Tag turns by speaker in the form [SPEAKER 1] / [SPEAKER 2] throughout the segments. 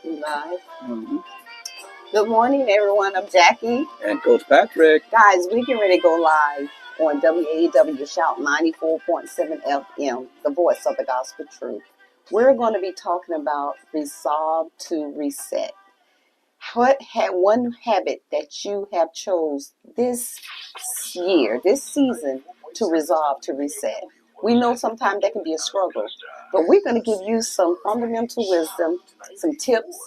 [SPEAKER 1] We live.
[SPEAKER 2] Mhm.
[SPEAKER 1] Good morning, everyone. I'm Jackie.
[SPEAKER 2] And Coach Patrick.
[SPEAKER 1] Guys, we get ready to go live on WAW Shout 94.7 FM, the voice of the gospel truth. We're going to be talking about resolve to reset. What had one habit that you have chose this year, this season, to resolve to reset? We know sometimes that can be a struggle, but we're going to give you some fundamental wisdom, some tips,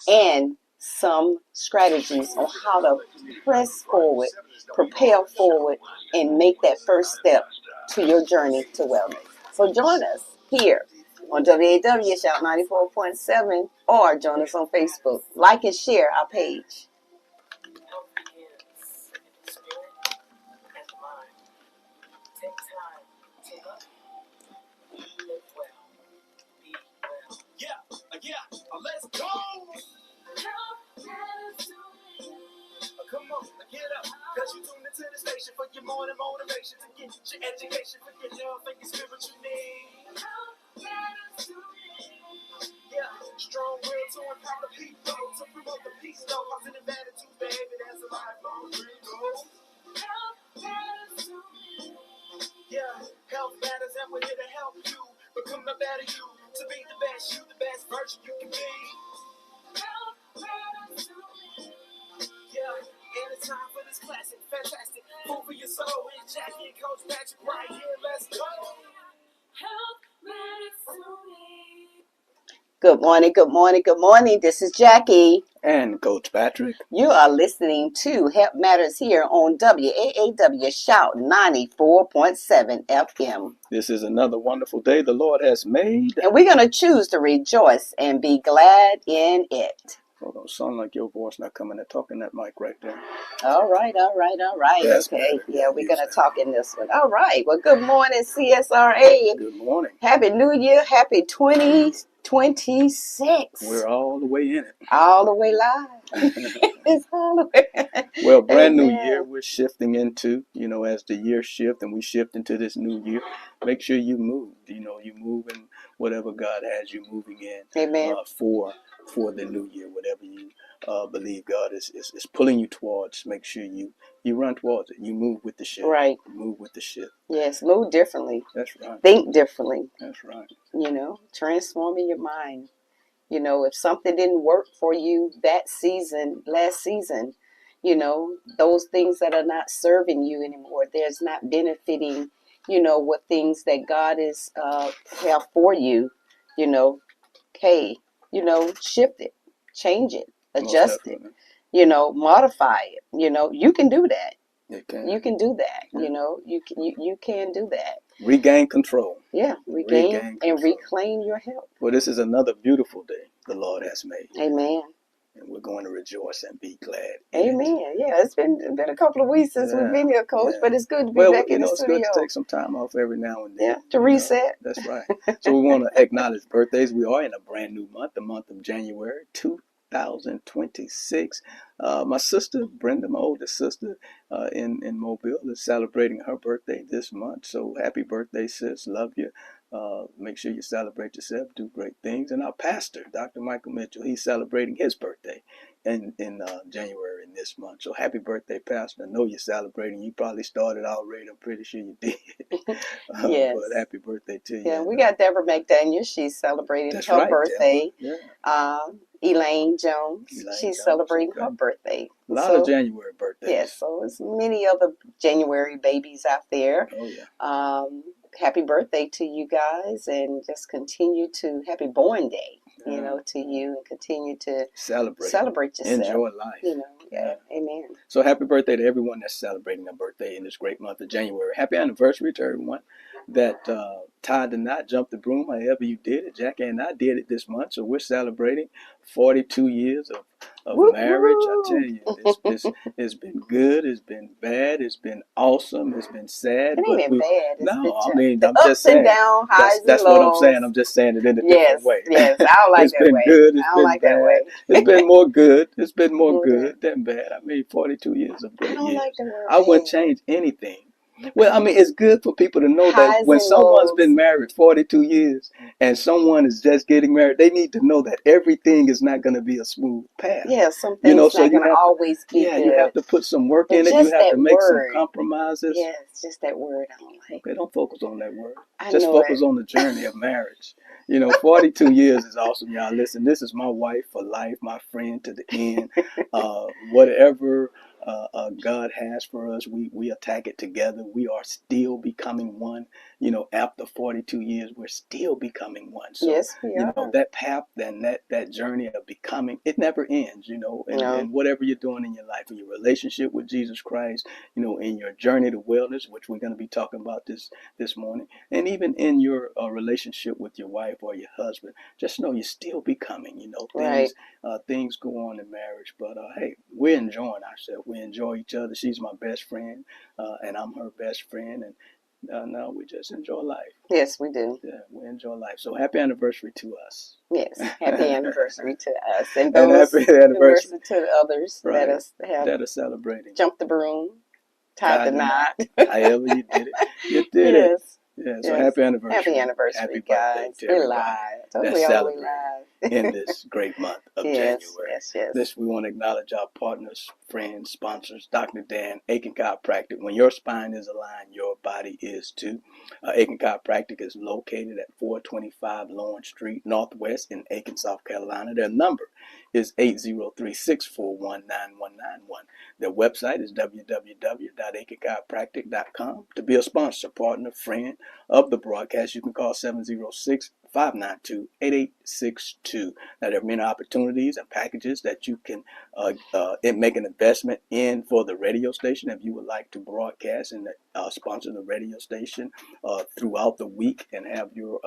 [SPEAKER 1] and some strategies on how to press forward, propel forward, and make that first step to your journey to wellness. So join us here on WAW Shout 94.7 or join us on Facebook. Like and share our page.
[SPEAKER 3] Let's go! Come on, get up. Cause you tuned into the station for your morning motivation to get your education for your health and your spiritual needs. Yeah, strong will to empower the people, to promote the peace, no positive attitudes, baby, that's a lifelong dream goal. Yeah, health matters and we're here to help you become the better you, to be the best version you can be. Yeah, and it's time for this classic, fantastic, food for your soul. It's Jackie and Coach Patrick right here. Let's go.
[SPEAKER 1] Good morning, good morning, good morning. This is Jackie.
[SPEAKER 2] And Coach Patrick.
[SPEAKER 1] You are listening to Help Matters here on WAAW Shout 94.7 FM.
[SPEAKER 2] This is another wonderful day the Lord has made.
[SPEAKER 1] And we're going to choose to rejoice and be glad in it.
[SPEAKER 2] Hold on, sound like your voice not coming and talking that mic right there.
[SPEAKER 1] All right.
[SPEAKER 2] That's
[SPEAKER 1] Okay.
[SPEAKER 2] better.
[SPEAKER 1] Yeah, we're going to talk in this one. All right. Well, good morning, CSRA.
[SPEAKER 2] Good morning.
[SPEAKER 1] Happy New Year. Happy 2026.
[SPEAKER 2] We're all the way in it.
[SPEAKER 1] All the way live. It's all the way.
[SPEAKER 2] Well, brand new
[SPEAKER 1] Amen.
[SPEAKER 2] year we're shifting into, as the year shift and we shift into this new year, make sure you move. You move in whatever God has you moving in.
[SPEAKER 1] Amen.
[SPEAKER 2] For the new year, whatever you believe God is pulling you towards, make sure you run towards it. You move with the ship.
[SPEAKER 1] Right.
[SPEAKER 2] Move with the ship.
[SPEAKER 1] Yes, move differently.
[SPEAKER 2] That's right.
[SPEAKER 1] Think differently.
[SPEAKER 2] That's right.
[SPEAKER 1] Transforming your mind. If something didn't work for you that season, last season, those things that are not serving you anymore, there's not benefiting, what things that God is have for you, hey, shift it, change it, adjust it, modify it. You can do that. You can do that.
[SPEAKER 2] Yeah.
[SPEAKER 1] You can do that.
[SPEAKER 2] Regain control.
[SPEAKER 1] Yeah, regain and reclaim your health.
[SPEAKER 2] Well, this is another beautiful day the Lord has made.
[SPEAKER 1] Amen.
[SPEAKER 2] And we're going to rejoice and be glad.
[SPEAKER 1] Amen. Yeah, it's been a couple of weeks since we've been here, Coach, but it's good to be back in the studio.
[SPEAKER 2] It's good to take some time off every now and then.
[SPEAKER 1] Yeah, to reset.
[SPEAKER 2] That's right. So we want to acknowledge birthdays. We are in a brand new month, the month of January 2026. My sister, Brenda, my oldest sister in Mobile, is celebrating her birthday this month. So happy birthday, sis. Love you. Make sure you celebrate yourself. Do great things. And our pastor, Dr. Michael Mitchell, he's celebrating his birthday in January in this month. So happy birthday, Pastor. I know you're celebrating. You probably started already. I'm pretty sure you did.
[SPEAKER 1] Yes.
[SPEAKER 2] But happy birthday to you.
[SPEAKER 1] Yeah, we got Deborah McDaniel. She's celebrating her birthday.
[SPEAKER 2] Yeah.
[SPEAKER 1] Elaine Jones. She's celebrating her birthday.
[SPEAKER 2] A lot of January birthdays.
[SPEAKER 1] Yes, so there's many other January babies out there.
[SPEAKER 2] Oh, yeah.
[SPEAKER 1] Happy birthday to you guys, and just continue to happy born day, to you, and continue to celebrate yourself.
[SPEAKER 2] Enjoy life.
[SPEAKER 1] Yeah. Amen.
[SPEAKER 2] So happy birthday to everyone that's celebrating their birthday in this great month of January. Happy anniversary to everyone that tied the knot, jumped the broom, however you did it. Jackie and I did it this month, so we're celebrating 42 years of marriage. I tell you, it's been good, it's been bad, it's been awesome, it's been sad.
[SPEAKER 1] It ain't been bad.
[SPEAKER 2] I'm just saying.
[SPEAKER 1] Down, highs
[SPEAKER 2] that's
[SPEAKER 1] and
[SPEAKER 2] what
[SPEAKER 1] lows.
[SPEAKER 2] I'm saying. I'm just saying it in a different way.
[SPEAKER 1] Yes, I don't like that way.
[SPEAKER 2] It's been good, it's been
[SPEAKER 1] like
[SPEAKER 2] bad.
[SPEAKER 1] That way.
[SPEAKER 2] It's been more good. It's been more good than bad. I mean, 42 years of great years.
[SPEAKER 1] Like the word
[SPEAKER 2] I wouldn't change anything Well, I mean, it's good for people to know that
[SPEAKER 1] Highs
[SPEAKER 2] when
[SPEAKER 1] and
[SPEAKER 2] someone's
[SPEAKER 1] lows.
[SPEAKER 2] been married 42 years and someone is just getting married, they need to know that everything is not going to be a smooth path.
[SPEAKER 1] Yeah, some
[SPEAKER 2] You know,
[SPEAKER 1] things
[SPEAKER 2] so
[SPEAKER 1] not
[SPEAKER 2] you
[SPEAKER 1] gonna
[SPEAKER 2] have to,
[SPEAKER 1] always be
[SPEAKER 2] yeah, you have
[SPEAKER 1] good.
[SPEAKER 2] to put some work
[SPEAKER 1] But
[SPEAKER 2] in it. You
[SPEAKER 1] just
[SPEAKER 2] have to
[SPEAKER 1] that
[SPEAKER 2] make some
[SPEAKER 1] word,
[SPEAKER 2] compromises.
[SPEAKER 1] yeah, it's just that word I don't like.
[SPEAKER 2] Okay, don't focus on that word.
[SPEAKER 1] I
[SPEAKER 2] Just
[SPEAKER 1] know
[SPEAKER 2] focus
[SPEAKER 1] it.
[SPEAKER 2] on the journey of marriage. You know, 42 years is awesome, y'all. Listen, this is my wife for life, my friend to the end. Whatever God has for us, we attack it together. We are still becoming one. You know, after 42 years, we're still becoming one. So,
[SPEAKER 1] Yes, we
[SPEAKER 2] you know,
[SPEAKER 1] are.
[SPEAKER 2] that path and that journey of becoming, it never ends, you know,
[SPEAKER 1] No,
[SPEAKER 2] and whatever you're doing in your life, in your relationship with Jesus Christ, you know, in your journey to wellness, which we're going to be talking about this morning, and even in your relationship with your wife or your husband, just know you're still becoming. You know,
[SPEAKER 1] right.
[SPEAKER 2] things go on in marriage, but hey, we're enjoying ourselves. We enjoy each other. She's my best friend, and I'm her best friend, and no, we just enjoy life.
[SPEAKER 1] Yes, we do.
[SPEAKER 2] Yeah, we enjoy life. So happy anniversary to us.
[SPEAKER 1] Yes, happy anniversary to us and
[SPEAKER 2] And
[SPEAKER 1] those
[SPEAKER 2] happy anniversary,
[SPEAKER 1] anniversary to others that
[SPEAKER 2] right?
[SPEAKER 1] us have
[SPEAKER 2] That are celebrating.
[SPEAKER 1] jumped the broom, tied
[SPEAKER 2] Tied
[SPEAKER 1] the
[SPEAKER 2] the
[SPEAKER 1] knot.
[SPEAKER 2] knot. However you did it, you did it.
[SPEAKER 1] Yes,
[SPEAKER 2] Yeah. So
[SPEAKER 1] yes.
[SPEAKER 2] happy
[SPEAKER 1] Happy
[SPEAKER 2] anniversary. Happy
[SPEAKER 1] anniversary,
[SPEAKER 2] birthday
[SPEAKER 1] guys.
[SPEAKER 2] to
[SPEAKER 1] We
[SPEAKER 2] everybody
[SPEAKER 1] live. I told
[SPEAKER 2] that's
[SPEAKER 1] we are we
[SPEAKER 2] celebrating
[SPEAKER 1] live.
[SPEAKER 2] in this great month of
[SPEAKER 1] Yes,
[SPEAKER 2] January.
[SPEAKER 1] yes, yes.
[SPEAKER 2] This, we want to acknowledge our partners, friends, sponsors, Dr. Dan, Aiken Chiropractic. When your spine is aligned, your body is too. Aiken Chiropractic is located at 425 Lawrence Street, Northwest in Aiken, South Carolina. Their number is 803-641-9191. Their website is www.aikenchiropractic.com. To be a sponsor, partner, friend of the broadcast, you can call 706-592-8862. Now, there are many opportunities and packages that you can make an investment in for the radio station. If you would like to broadcast and sponsor the radio station throughout the week and have your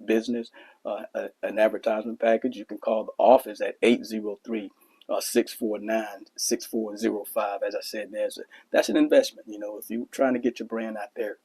[SPEAKER 2] business an advertisement package, you can call the office at 803-649-6405. As I said, that's an investment. You know, if you're trying to get your brand out there,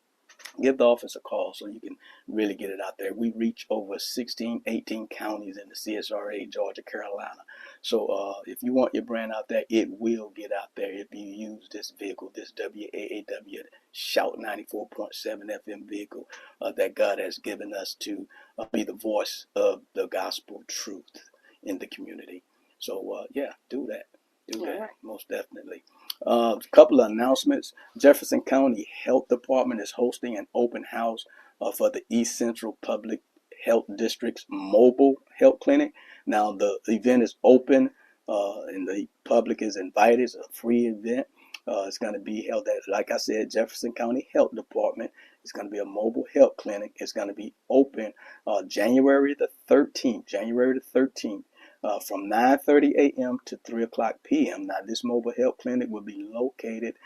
[SPEAKER 2] give the office a call so you can really get it out there. We reach over 16, 18 counties in the CSRA, Georgia, Carolina. So if you want your brand out there, it will get out there if you use this vehicle, this WAAW Shout 94.7 FM vehicle that God has given us to be the voice of the gospel truth in the community. So yeah, do that. Do that,
[SPEAKER 1] Right.
[SPEAKER 2] most definitely. A couple of announcements. Jefferson County Health Department is hosting an open house for the East Central Public Health District's mobile health clinic. Now, the event is open and the public is invited. It's a free event. It's going to be held at, like I said, Jefferson County Health Department. It's going to be a mobile health clinic. It's going to be open January the 13th. From 9:30 a.m. to 3 o'clock p.m. Now, this mobile health clinic will be located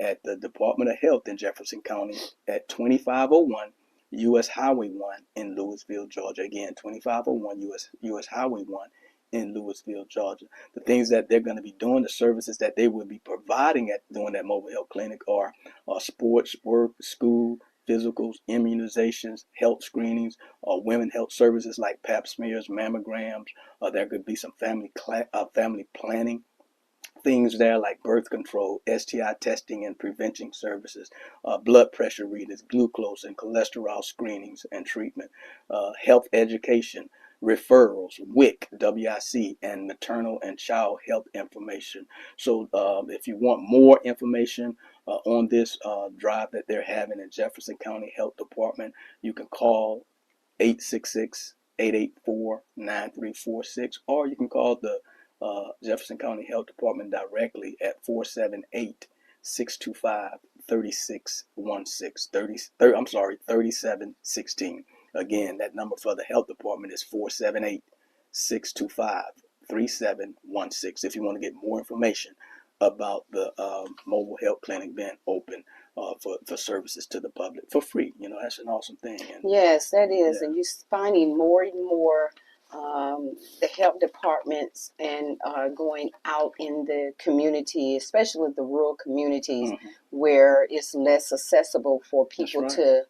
[SPEAKER 2] at the Department of Health in Jefferson County at 2501 U.S. Highway 1 in Louisville, Georgia. Again, 2501 U.S. Highway 1 in Louisville, Georgia. The things that they're going to be doing, the services that they will be providing at doing that mobile health clinic are sports, work, school, physicals, immunizations, health screenings, women health services like pap smears, mammograms. There could be some family planning things there like birth control, STI testing and prevention services, blood pressure readings, glucose and cholesterol screenings and treatment, health education, referrals, WIC, and maternal and child health information. So if you want more information on this drive that they're having in Jefferson County Health Department, you can call 866-884-9346, or you can call the Jefferson County Health Department directly at 478-625-3616. 3716. Again, that number for the health department is 478-625-3716. If you want to get more information about the mobile health clinic being open for services to the public for free. You know, that's an awesome thing. And
[SPEAKER 1] Yes, that is.
[SPEAKER 2] yeah.
[SPEAKER 1] And you're finding more and more the health departments and going out in the community, especially with the rural communities
[SPEAKER 2] Mhm.
[SPEAKER 1] where it's less accessible for
[SPEAKER 2] That's
[SPEAKER 1] people
[SPEAKER 2] right.
[SPEAKER 1] to,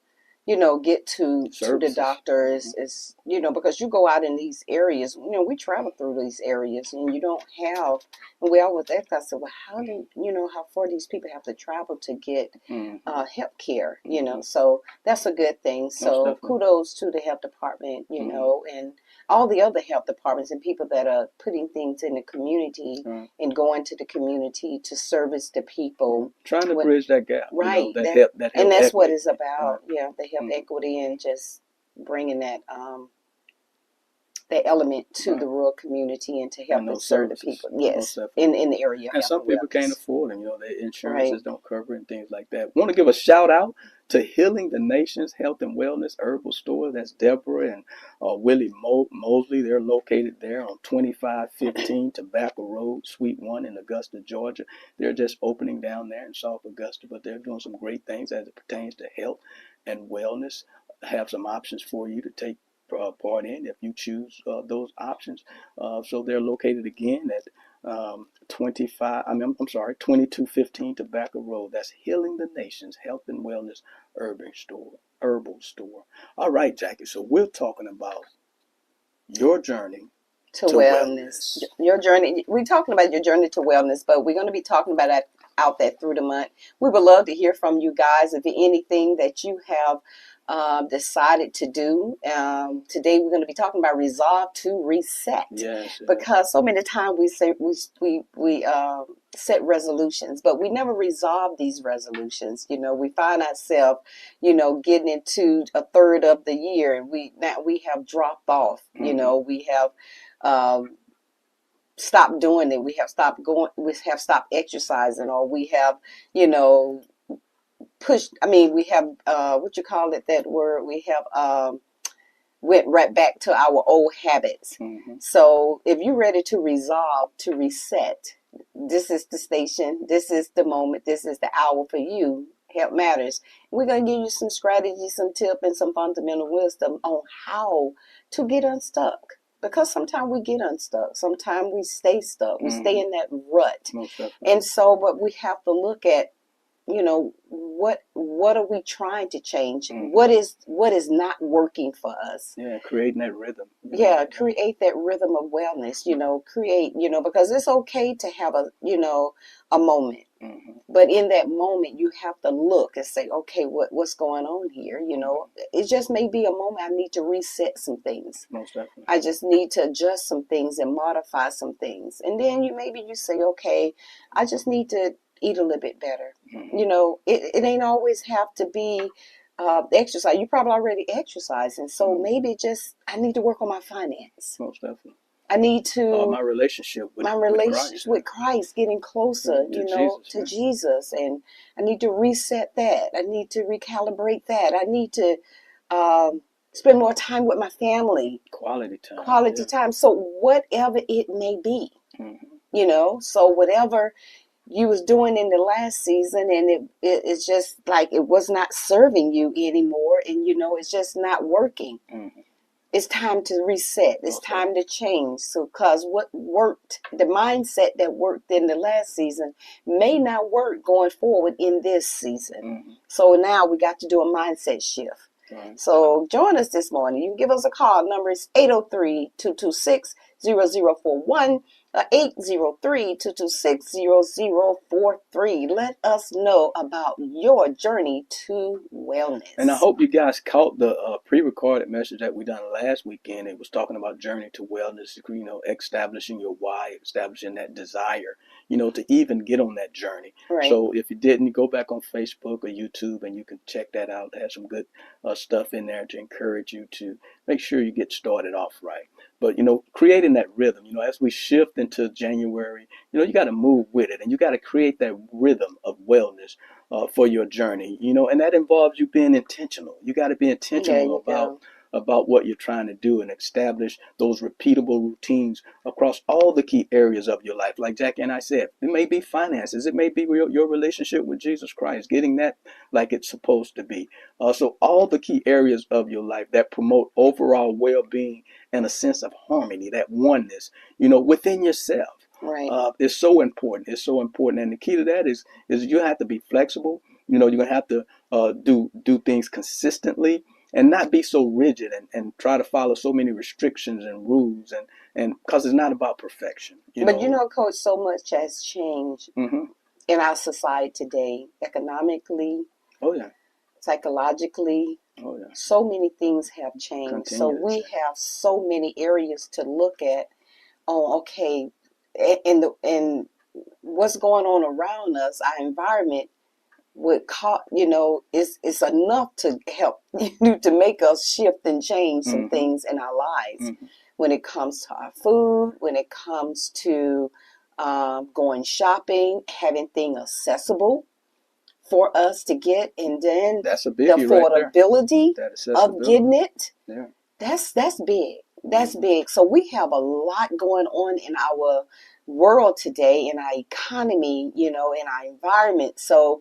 [SPEAKER 1] get to the
[SPEAKER 2] Services.
[SPEAKER 1] doctors is, because you go out in these areas, we travel through these areas and you don't have, and we always ask ourselves, well, how do, how far these people have to travel to get health care, so that's a good thing. So
[SPEAKER 2] definitely.
[SPEAKER 1] kudos to the health department, and all the other health departments and people that are putting things in the community and going to the community to service the people.
[SPEAKER 2] Trying to bridge that gap,
[SPEAKER 1] Right.
[SPEAKER 2] that health
[SPEAKER 1] And that's
[SPEAKER 2] equity.
[SPEAKER 1] what it's about. Yeah, the health equity and just bringing that element to the rural community and to help and serve the people. Yes, in the area.
[SPEAKER 2] And some people can't afford them. Their insurances don't cover and things like that. Want to give a shout out to Healing the Nations Health and Wellness Herbal Store. That's Deborah and Willie Mosley. They're located there on 2515 Tobacco Road, Suite 1 in Augusta, Georgia. They're just opening down there in South Augusta, but they're doing some great things as it pertains to health and wellness. Have some options for you to take part in if you choose those options. So they're located again at 2215 Tobacco Road. That's Healing the Nations Health and Wellness Herbal Store. All right, Jackie. So we're talking about your journey to wellness.
[SPEAKER 1] Your journey. We're talking about your journey to wellness, but we're going to be talking about that out there through the month. We would love to hear from you guys if anything that you have decided to do. Today we're going to be talking about resolve to reset.
[SPEAKER 2] Yes.
[SPEAKER 1] Because so many times we say we set resolutions, but we never resolve these resolutions. We find ourselves, getting into a third of the year, and we have dropped off. We have stopped doing it. We have stopped going. We have stopped exercising, or we have, pushed. We have that word. We have went right back to our old habits. So if you're ready to resolve to reset, this is the station. This is the moment. This is the hour for you. Health Matters. We're going to give you some strategies, some tips, and some fundamental wisdom on how to get unstuck. Because sometimes we get unstuck. Sometimes we stay stuck. We stay in that rut. And so, but we have to look at, what are we trying to change? What is not working for us?
[SPEAKER 2] Yeah, creating that rhythm.
[SPEAKER 1] Yeah, create that rhythm of wellness. Because it's okay to have a moment. But in that moment, you have to look and say, okay, what's going on here? It just may be a moment I need to reset some things.
[SPEAKER 2] Most definitely.
[SPEAKER 1] I just need to adjust some things and modify some things. And then you say, okay, I just need to eat a little bit better. It ain't always have to be exercise. You probably already exercising. So maybe I need to work on my finance.
[SPEAKER 2] Most definitely.
[SPEAKER 1] I need to
[SPEAKER 2] my relationship with
[SPEAKER 1] Christ, getting closer, to Jesus, and I need to reset that. I need to recalibrate that. I need to spend more time with my family.
[SPEAKER 2] Quality
[SPEAKER 1] time. So whatever it may be, so whatever you was doing in the last season, and it's just like it was not serving you anymore, and it's just not working. It's time to reset. It's time to change. So, because what worked, the mindset that worked in the last season may not work going forward in this season. So now we got to do a mindset shift. So join us this morning. You can give us a call. Number is 803-226-0041. 803-226-0043. Let us know about your journey to wellness.
[SPEAKER 2] And I hope you guys caught the pre-recorded message that we done last weekend. It was talking about journey to wellness, establishing your why, establishing that desire, to even get on that journey.
[SPEAKER 1] Right.
[SPEAKER 2] So if you didn't, go back on Facebook or YouTube and you can check that out. It has some good stuff in there to encourage you to make sure you get started off right. But, creating that rhythm, as we shift into January, you got to move with it, and you got to create that rhythm of wellness for your journey, and that involves you being intentional. You got to be intentional about what you're trying to do and establish those repeatable routines across all the key areas of your life. Like Jackie and I said, it may be finances. It may be your relationship with Jesus Christ, getting that like it's supposed to be. So all the key areas of your life that promote overall well-being and a sense of harmony, that oneness, within yourself.
[SPEAKER 1] Right.
[SPEAKER 2] It's so important. It's so important. And the key to that is you have to be flexible. You're going to have to do things consistently and not be so rigid and try to follow so many restrictions and rules and because it's not about perfection, you
[SPEAKER 1] But you
[SPEAKER 2] know.
[SPEAKER 1] know, Coach, so much has changed
[SPEAKER 2] Hmm.
[SPEAKER 1] in our society today, economically,
[SPEAKER 2] Oh yeah.
[SPEAKER 1] psychologically.
[SPEAKER 2] Oh yeah.
[SPEAKER 1] So many things have changed. So
[SPEAKER 2] Continue to
[SPEAKER 1] we
[SPEAKER 2] change.
[SPEAKER 1] have so many areas to look at. Oh, okay, and what's going on around us, our environment would it's enough to help to make us shift and change some
[SPEAKER 2] Hmm.
[SPEAKER 1] things in our lives
[SPEAKER 2] Hmm.
[SPEAKER 1] when it comes to our food, when it comes to going shopping, having things accessible for us to get, and then
[SPEAKER 2] That's a
[SPEAKER 1] the
[SPEAKER 2] biggie right there.
[SPEAKER 1] affordability
[SPEAKER 2] That
[SPEAKER 1] of getting
[SPEAKER 2] accessibility.
[SPEAKER 1] it.
[SPEAKER 2] Yeah.
[SPEAKER 1] That's big. That's
[SPEAKER 2] Hmm.
[SPEAKER 1] big. So we have a lot going on in our world today, in our economy, in our environment. So,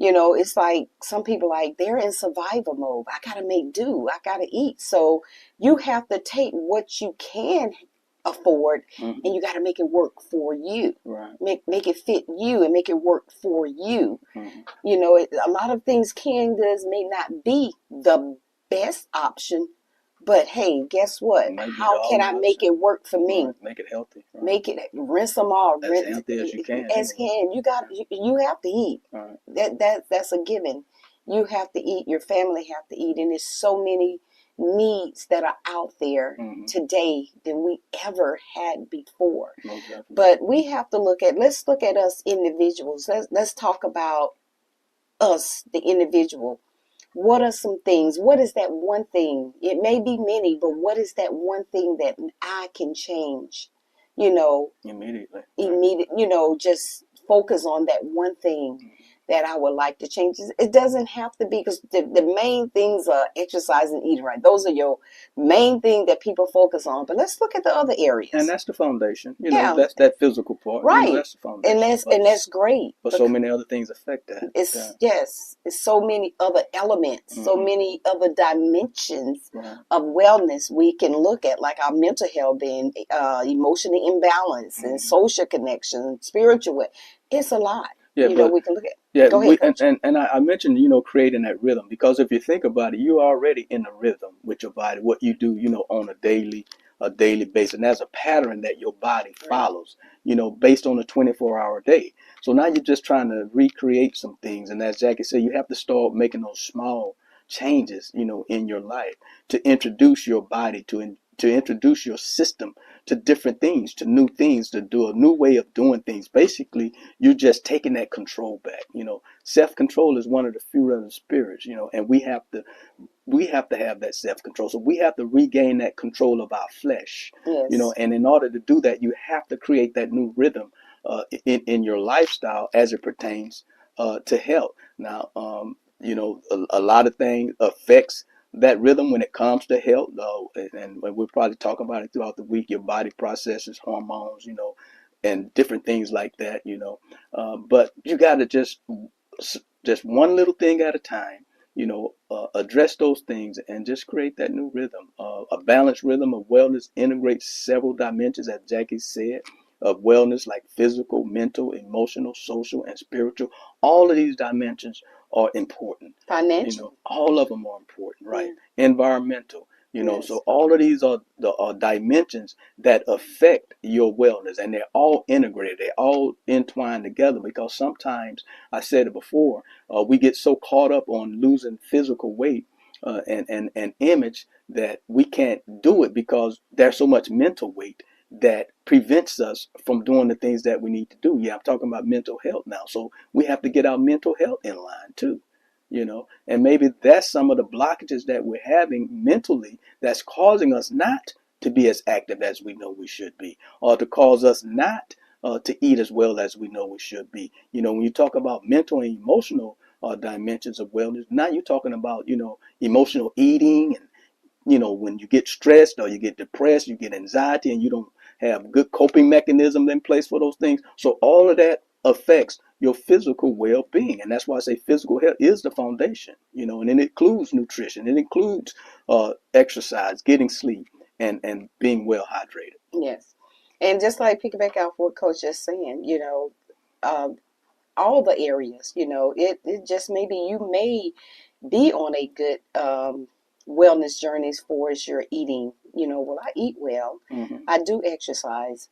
[SPEAKER 1] it's like some people like they're in survival mode. I gotta make do. I gotta eat. So you have to take what you can afford
[SPEAKER 2] Hmm.
[SPEAKER 1] and you gotta make it work for you.
[SPEAKER 2] Right.
[SPEAKER 1] Make it fit you and make it work for you.
[SPEAKER 2] Hmm.
[SPEAKER 1] A lot of things canned goods may not be the best option, but hey, guess
[SPEAKER 2] It
[SPEAKER 1] what?
[SPEAKER 2] might be the
[SPEAKER 1] How can
[SPEAKER 2] only
[SPEAKER 1] I make
[SPEAKER 2] option.
[SPEAKER 1] it work for me?
[SPEAKER 2] Right. Make it healthy. Right.
[SPEAKER 1] Make it rinse them all,
[SPEAKER 2] As
[SPEAKER 1] rinse
[SPEAKER 2] healthy as you can
[SPEAKER 1] as
[SPEAKER 2] anyway.
[SPEAKER 1] can. You have to eat.
[SPEAKER 2] All right.
[SPEAKER 1] That's a given. You have to eat. Your family have to eat, and there's so many needs that are out there
[SPEAKER 2] Hmm.
[SPEAKER 1] today than we ever had before.
[SPEAKER 2] Most definitely.
[SPEAKER 1] But we have to let's look at us individuals. Let's talk about us, the individual. What are some things? What is that one thing? It may be many, but what is that one thing that I can change? You know,
[SPEAKER 2] Immediately. Right.
[SPEAKER 1] immediate, just focus on that one thing that I would like to change. It doesn't have to be, because the main things are exercise and eating right. Those are your main thing that people focus on. But let's look at the other
[SPEAKER 2] And
[SPEAKER 1] areas.
[SPEAKER 2] that's the foundation. You know,
[SPEAKER 1] Yeah,
[SPEAKER 2] that's that physical part. You know,
[SPEAKER 1] right.
[SPEAKER 2] that's the
[SPEAKER 1] And
[SPEAKER 2] foundation.
[SPEAKER 1] that's and that's great.
[SPEAKER 2] But so many other things affect that. Yeah.
[SPEAKER 1] It's so many other elements, so
[SPEAKER 2] Hmm.
[SPEAKER 1] many other dimensions
[SPEAKER 2] Right.
[SPEAKER 1] of wellness we can look at, like our mental health, being emotional imbalance, and social connection, spiritual. It's a lot.
[SPEAKER 2] Yeah, but
[SPEAKER 1] We can look at.
[SPEAKER 2] yeah,
[SPEAKER 1] Go ahead, Coach.
[SPEAKER 2] and I mentioned, creating that rhythm because if you think about it, you're already in a rhythm with your body, what you do, on a daily basis. And there's a pattern that your body follows, based on a 24-hour day. So now you're just trying to recreate some things. And as Jackie said, you have to start making those small changes, in your life to introduce your body to introduce your system to different things, to new things, to do a new way of doing things. Basically, you're just taking that control back. Self-control is one of the fruit of the spirits, and we have to have that self-control. So we have to regain that control of our flesh,
[SPEAKER 1] Yes.
[SPEAKER 2] and in order to do that, you have to create that new rhythm in your lifestyle as it pertains to health. Now, a lot of things affects that rhythm when it comes to health, and we'll probably talk about it throughout the week. Your body processes hormones, and different things like that, but you got to just one little thing at a time, address those things and just create that new rhythm. A balanced rhythm of wellness integrates several dimensions, as Jackie said, of wellness, like physical, mental, emotional, social, and spiritual. All of these dimensions are important.
[SPEAKER 1] Financial.
[SPEAKER 2] All of them are important, right?
[SPEAKER 1] Yeah.
[SPEAKER 2] Environmental. So
[SPEAKER 1] Yes.
[SPEAKER 2] all of these are dimensions that affect your wellness, and they're all integrated. They're all entwined together because sometimes, I said it before, we get so caught up on losing physical weight and image that we can't do it because there's so much mental weight that prevents us from doing the things that we need to do. Yeah, I'm talking about mental health now. So we have to get our mental health in line too. And maybe that's some of the blockages that we're having mentally that's causing us not to be as active as we know we should be, or to cause us not to eat as well as we know we should be. When you talk about mental and emotional dimensions of wellness, now you're talking about, emotional eating, and, when you get stressed or you get depressed, you get anxiety, and you don't have good coping mechanisms in place for those things. So all of that affects your physical well-being, and that's why I say physical health is the foundation, and it includes nutrition, it includes exercise, getting sleep, and being well hydrated.
[SPEAKER 1] Yes. And just like piggyback off what Coach just saying, uh, all the areas. It just maybe you may be on a good wellness journey as far as your eating. Well, I eat well, I do exercise.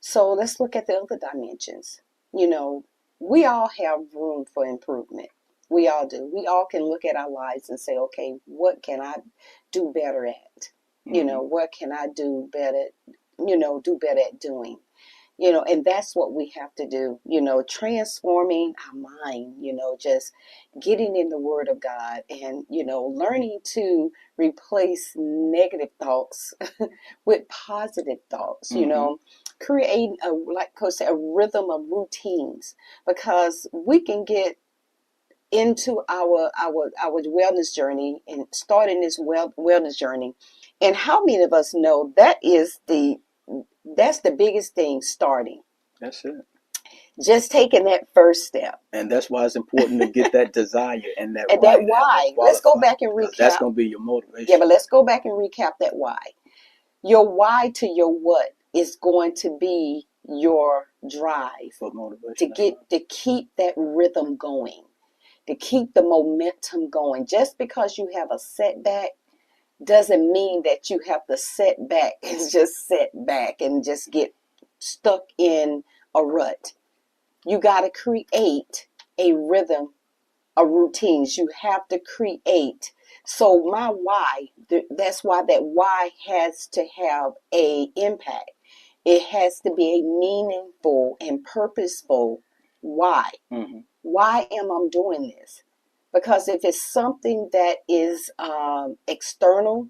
[SPEAKER 1] So let's look at the other dimensions. We all have room for improvement. We all do. We all can look at our lives and say, okay, what can I do better at? What can I do better, do better at doing? And that's what we have to do, transforming our mind, just getting in the Word of God and, learning to replace negative thoughts with positive thoughts, creating like Coach said, a rhythm of routines, because we can get into our wellness journey and starting this wellness journey. And how many of us know that's the biggest thing, starting.
[SPEAKER 2] That's it.
[SPEAKER 1] Just taking that first step.
[SPEAKER 2] And that's why it's important to get that desire and that
[SPEAKER 1] And
[SPEAKER 2] why.
[SPEAKER 1] that why. Let's go back and recap.
[SPEAKER 2] That's going to be your motivation.
[SPEAKER 1] Yeah, but let's go back and recap that why. Your why to your what is going to be your drive
[SPEAKER 2] for motivation.
[SPEAKER 1] to keep that rhythm going, to keep the momentum going. Just because you have a setback doesn't mean that you have to set back and just set back and just get stuck in a rut. You got to create a rhythm, a routines. You have to create. So my why, that's why that why has to have a impact. It has to be a meaningful and purposeful why. Why am I doing this? Because if it's something that is external,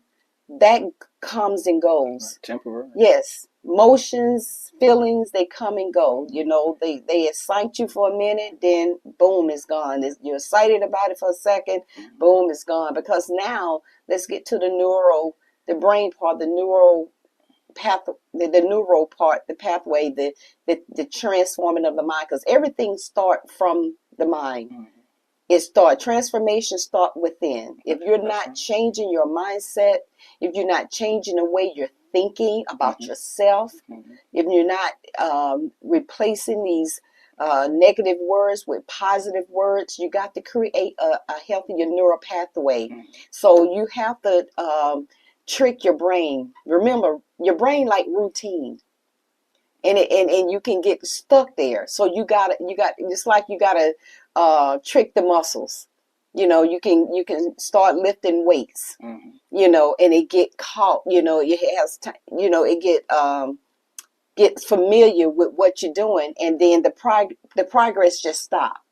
[SPEAKER 1] that comes and goes.
[SPEAKER 2] Temporary.
[SPEAKER 1] Yes. Motions, feelings, they come and go. They excite you for a minute, then boom, it's gone. You're excited about it for a second, boom, it's gone. Because now, let's get to the brain part, the neural path, the neural part, the pathway, the transforming of the mind. Because everything starts from the mind. Transformation start within. If you're not changing your mindset, if you're not changing the way you're thinking about yourself, if you're not replacing these negative words with positive words, you got to create a healthier neural pathway. So you have to trick your brain. Remember, your brain like routine. And you can get stuck there. So you got it's like you gotta trick the muscles. You can start lifting weights. And it get caught. It has it get familiar with what you're doing, and then the progress just stop.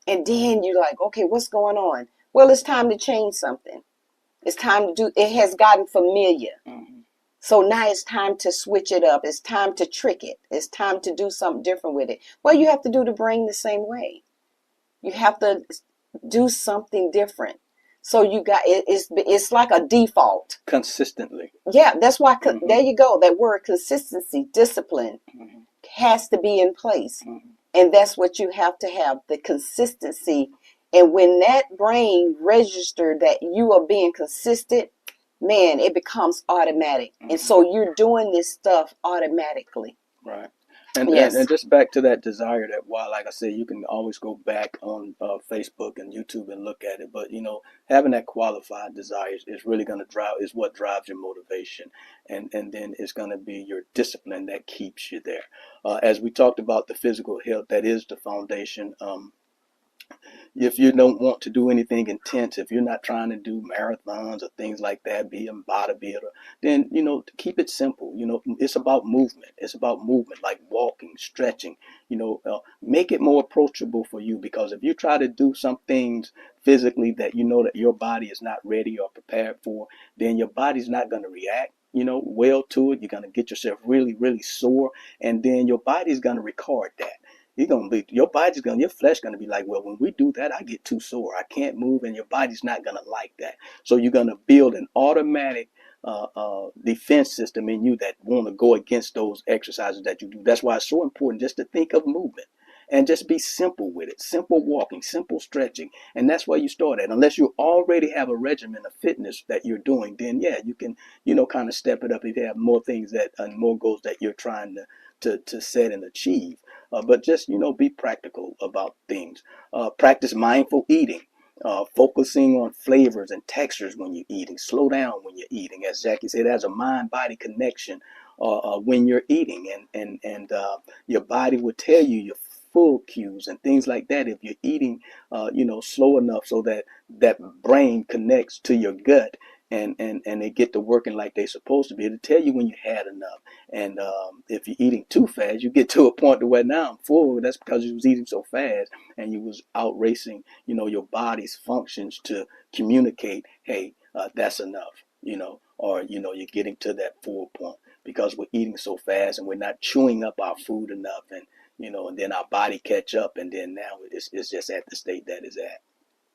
[SPEAKER 1] And then you're like, okay, what's going on? Well, it's time to change something. It's time to do. It has gotten familiar. So now it's time to switch it up. It's time to trick it. It's time to do something different with it. Well, you have to do the brain the same way. You have to do something different. So you got it's like a default.
[SPEAKER 2] Consistently.
[SPEAKER 1] Yeah, that's why. There you go. That word consistency, discipline, has to be in place, and that's what you have to have, the consistency. And when that brain register that you are being consistent, man, it becomes automatic. And so you're doing this stuff automatically.
[SPEAKER 2] Right. And just back to that desire, that why, like I said, you can always go back on Facebook and YouTube and look at it. But, having that qualified desire is really going to is what drives your motivation. And then it's going to be your discipline that keeps you there. As we talked about the physical health, that is the foundation. If you don't want to do anything intense, if you're not trying to do marathons or things like that, be a bodybuilder, then, keep it simple. It's about movement. It's about movement, like walking, stretching, make it more approachable for you. Because if you try to do some things physically that that your body is not ready or prepared for, then your body's not going to react well to it. You're going to get yourself really, really sore, and then your body's going to record that. Your flesh gonna be like, well, when we do that, I get too sore. I can't move, and your body's not gonna like that. So you're gonna build an automatic defense system in you that want to go against those exercises that you do. That's why it's so important just to think of movement and just be simple with it. Simple walking, simple stretching, and that's where you start at. Unless you already have a regimen of fitness that you're doing, then yeah, you can kind of step it up if you have more things and more goals that you're trying to set and achieve. but just, be practical about things. Practice mindful eating. Focusing on flavors and textures when you're eating. Slow down when you're eating. As Jackie said, there's a mind-body connection when you're eating, and your body will tell you your full cues and things like that if you're eating, slow enough so that that brain connects to your gut. And they get to working like they're supposed to be. It'll tell you when you had enough. And if you're eating too fast, you get to a point to where now I'm full. That's because you was eating so fast and you was out racing, your body's functions to communicate, hey, that's enough, or, you're getting to that full point because we're eating so fast and we're not chewing up our food enough. And then our body catch up. And then now it's just at the state that it's at.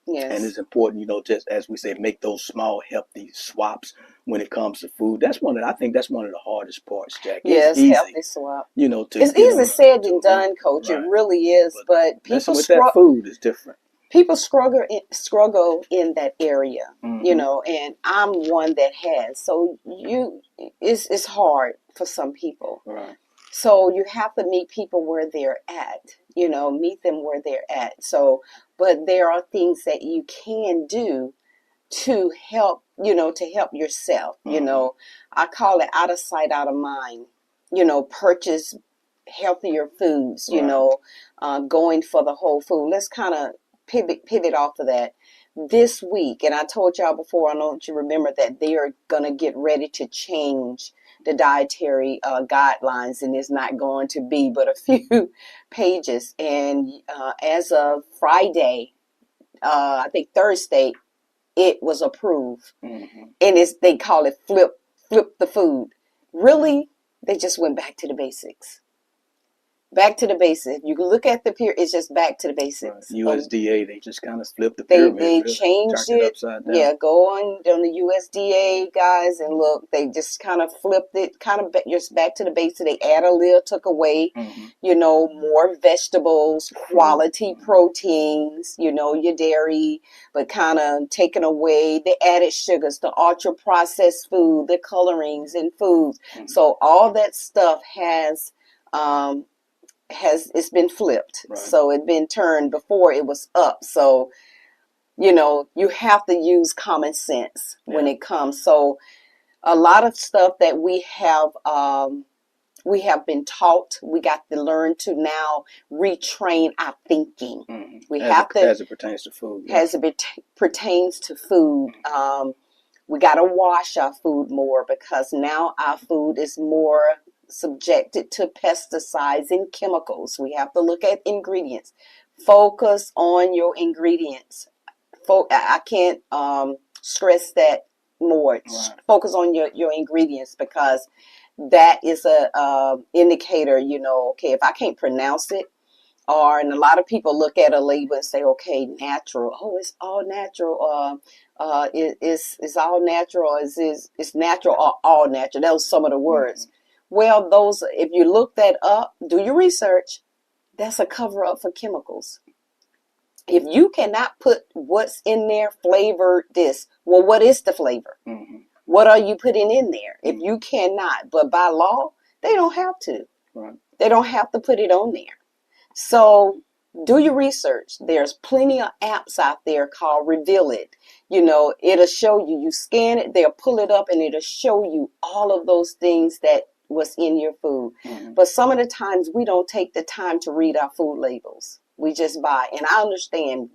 [SPEAKER 2] And
[SPEAKER 1] Yes.
[SPEAKER 2] it's important, just as we say, make those small, healthy swaps when it comes to food. I think that's one of the hardest parts, Jack. It's
[SPEAKER 1] Yes,
[SPEAKER 2] easy,
[SPEAKER 1] healthy swap.
[SPEAKER 2] to
[SPEAKER 1] It's
[SPEAKER 2] get
[SPEAKER 1] easy
[SPEAKER 2] on
[SPEAKER 1] said
[SPEAKER 2] to
[SPEAKER 1] than done, Coach. It
[SPEAKER 2] right.
[SPEAKER 1] really is.
[SPEAKER 2] But
[SPEAKER 1] But
[SPEAKER 2] messing with that food is different.
[SPEAKER 1] people struggle in that area,
[SPEAKER 2] Mm-hmm.
[SPEAKER 1] and I'm one that has. So it's hard for some people.
[SPEAKER 2] Right.
[SPEAKER 1] So you have to meet people where they're at, meet them where they're at. So, but there are things that you can do to help, to help yourself.
[SPEAKER 2] Mm-hmm.
[SPEAKER 1] I call it out of sight, out of mind. Purchase healthier foods,
[SPEAKER 2] Right.
[SPEAKER 1] Going for the whole food. Let's kind of pivot off of that this week. And I told y'all before, I know that you remember that they are going to get ready to change the dietary guidelines, and it's not going to be but a few pages. And as of Friday, I think Thursday, it was approved.
[SPEAKER 2] Mm-hmm.
[SPEAKER 1] And they call it flip the food. Really, they just went back to the basics. Back to the basics. If you look at the pyramid, it's just back to the basics.
[SPEAKER 2] Right. USDA, they just kind of flipped the
[SPEAKER 1] They
[SPEAKER 2] pyramid.
[SPEAKER 1] they
[SPEAKER 2] Really
[SPEAKER 1] changed
[SPEAKER 2] turned it
[SPEAKER 1] it.
[SPEAKER 2] upside down.
[SPEAKER 1] Yeah, go on the USDA guys and look. They just kind of flipped it, kind of just back to the basics. They add a little, took away,
[SPEAKER 2] Mm-hmm.
[SPEAKER 1] more vegetables, quality
[SPEAKER 2] Mm-hmm.
[SPEAKER 1] proteins, your dairy, but kind of taken away the added sugars, the ultra processed food, the colorings in foods.
[SPEAKER 2] Mm-hmm.
[SPEAKER 1] So all that stuff it's been flipped.
[SPEAKER 2] Right.
[SPEAKER 1] So it's been turned. Before it was up. So you have to use common sense when it comes. So a lot of stuff that we have been taught, we got to learn to now retrain our thinking.
[SPEAKER 2] Mm-hmm.
[SPEAKER 1] We
[SPEAKER 2] as
[SPEAKER 1] have
[SPEAKER 2] it,
[SPEAKER 1] to,
[SPEAKER 2] as it pertains to food. Yeah.
[SPEAKER 1] as it pertains to food. We got to wash our food more because now our food is more subjected to pesticides and chemicals. We have to look at ingredients. Focus on your ingredients. I can't stress that more.
[SPEAKER 2] Right.
[SPEAKER 1] Focus on your ingredients because that is a indicator. Okay, if I can't pronounce it, and a lot of people look at a label and say, okay, natural. Oh, it's all natural. It's all natural. It's natural or all natural. That was some of the words.
[SPEAKER 2] Mm-hmm.
[SPEAKER 1] Well, those, if you look that up, do your research. That's a cover up for chemicals. If you cannot put what's in there, flavor this, well, what is the flavor?
[SPEAKER 2] Mm-hmm.
[SPEAKER 1] What are you putting in there?
[SPEAKER 2] Mm-hmm.
[SPEAKER 1] If you cannot, but by law, they don't have to.
[SPEAKER 2] Right.
[SPEAKER 1] They don't have to put it on there. So do your research. There's plenty of apps out there called Reveal It. It'll show you. You scan it, they'll pull it up, and it'll show you all of those things that was in your food.
[SPEAKER 2] Mm-hmm.
[SPEAKER 1] But some of the times we don't take the time to read our food labels. We just buy. And I understand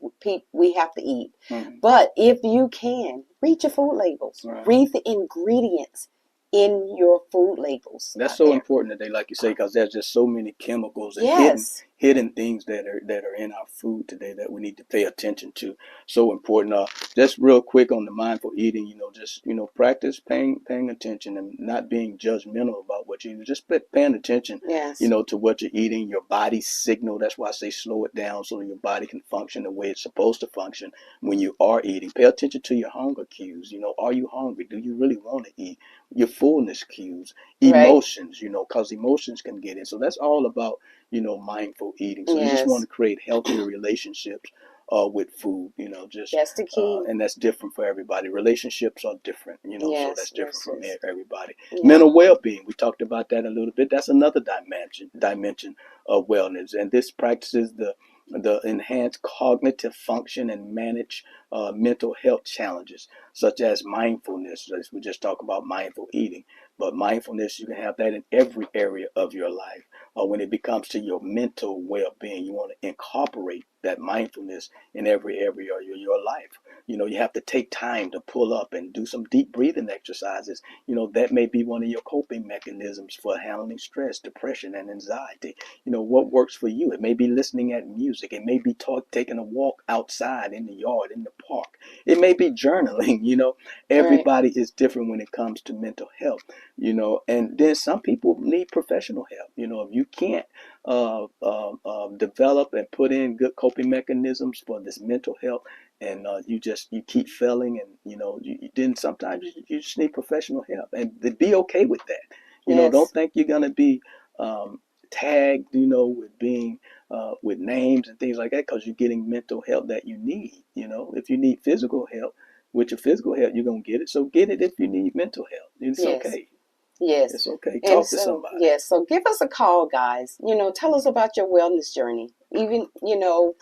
[SPEAKER 1] we have to eat.
[SPEAKER 2] Mm-hmm.
[SPEAKER 1] But if you can, read your food labels.
[SPEAKER 2] Right.
[SPEAKER 1] Read the ingredients in your food labels.
[SPEAKER 2] That's so important today, like you say, because there's just so many chemicals and hidden things that are in our food today that we need to pay attention to. So important. Just real quick on the mindful eating, practice paying attention and not being judgmental about what you eat. Just paying attention, to what you're eating, your body's signal. That's why I say slow it down so that your body can function the way it's supposed to function when you are eating. Pay attention to your hunger cues. Are you hungry? Do you really want to eat? Your fullness cues, emotions, because emotions can get in. So that's all about, mindful eating. So you just want to create healthier relationships with food, you know, just
[SPEAKER 1] That's the key.
[SPEAKER 2] and that's different for everybody. Relationships are different, you know, so
[SPEAKER 1] Yes,
[SPEAKER 2] that's different
[SPEAKER 1] yes,
[SPEAKER 2] from
[SPEAKER 1] yes.
[SPEAKER 2] everybody.
[SPEAKER 1] Yeah.
[SPEAKER 2] Mental well-being, we talked about that a little bit. That's another dimension of wellness, and this practices the enhanced cognitive function and manage mental health challenges such as mindfulness. As we just talked about mindful eating, but mindfulness, you can have that in every area of your life. When it becomes to your mental well-being, you want to incorporate that mindfulness in every area of your life. You know, you have to take time to pull up and do some deep breathing exercises. You know, that may be one of your coping mechanisms for handling stress, depression, and anxiety. You know, what works for you? It may be listening at music. It may be taking a walk outside in the yard, in the park. It may be journaling. You know,
[SPEAKER 1] Right.
[SPEAKER 2] everybody is different when it comes to mental health. You know, and then some people need professional help. You know, if you can't develop and put in good coping mechanisms for this mental health, and you keep failing, and you know, then sometimes you just need professional help, and to be okay with that. You know, don't
[SPEAKER 1] Yes.
[SPEAKER 2] think you're gonna be um, tagged, you know, with being with names and things like that because you're getting mental help that you need. You know, if you need physical help, with your physical help, you're gonna get it. So get it if you need mental help. It's
[SPEAKER 1] Yes.
[SPEAKER 2] okay.
[SPEAKER 1] Yes.
[SPEAKER 2] It's okay.
[SPEAKER 1] And
[SPEAKER 2] Talk to
[SPEAKER 1] so,
[SPEAKER 2] somebody.
[SPEAKER 1] yes. So give us a call, guys. You know, tell us about your wellness journey. Even, you know,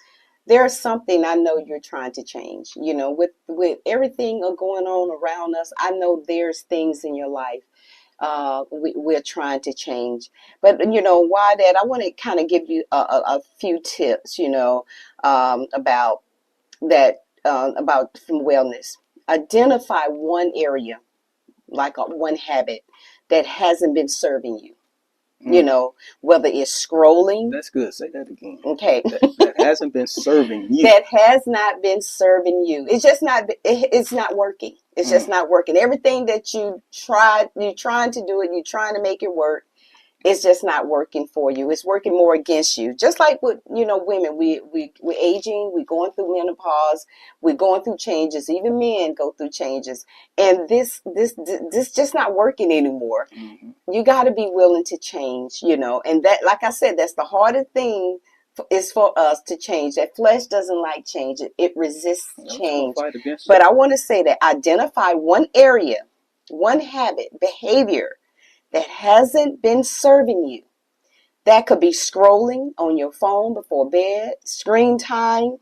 [SPEAKER 1] there's something I know you're trying to change. You know, with everything going on around us, I know there's things in your life we're trying to change. But you know, why that? I want to kind of give you a few tips. You know, about that about from wellness. Identify one area, like one habit that hasn't been serving you. You
[SPEAKER 2] Mm,
[SPEAKER 1] know, whether it's scrolling.
[SPEAKER 2] that's good. Say that again.
[SPEAKER 1] Okay.
[SPEAKER 2] That hasn't been serving you.
[SPEAKER 1] That has not been serving you. It's just not. It's not working. It's just
[SPEAKER 2] Mm,
[SPEAKER 1] not working. Everything that you're trying to do it. You're trying to make it work. It's just not working for you. It's working more against you. Just like with, you know, women, we're aging. We're going through menopause. We're going through changes. Even men go through changes, and this just not working anymore.
[SPEAKER 2] mm-hmm.
[SPEAKER 1] You got to be willing to change, you know. And that, like I said, that's the hardest thing is for us to change. That flesh doesn't like change. It resists
[SPEAKER 2] No, it's gonna
[SPEAKER 1] change.
[SPEAKER 2] fight against
[SPEAKER 1] But
[SPEAKER 2] it.
[SPEAKER 1] I want to say that identify one area, one habit, behavior that hasn't been serving you. That could be scrolling on your phone before bed, screen time,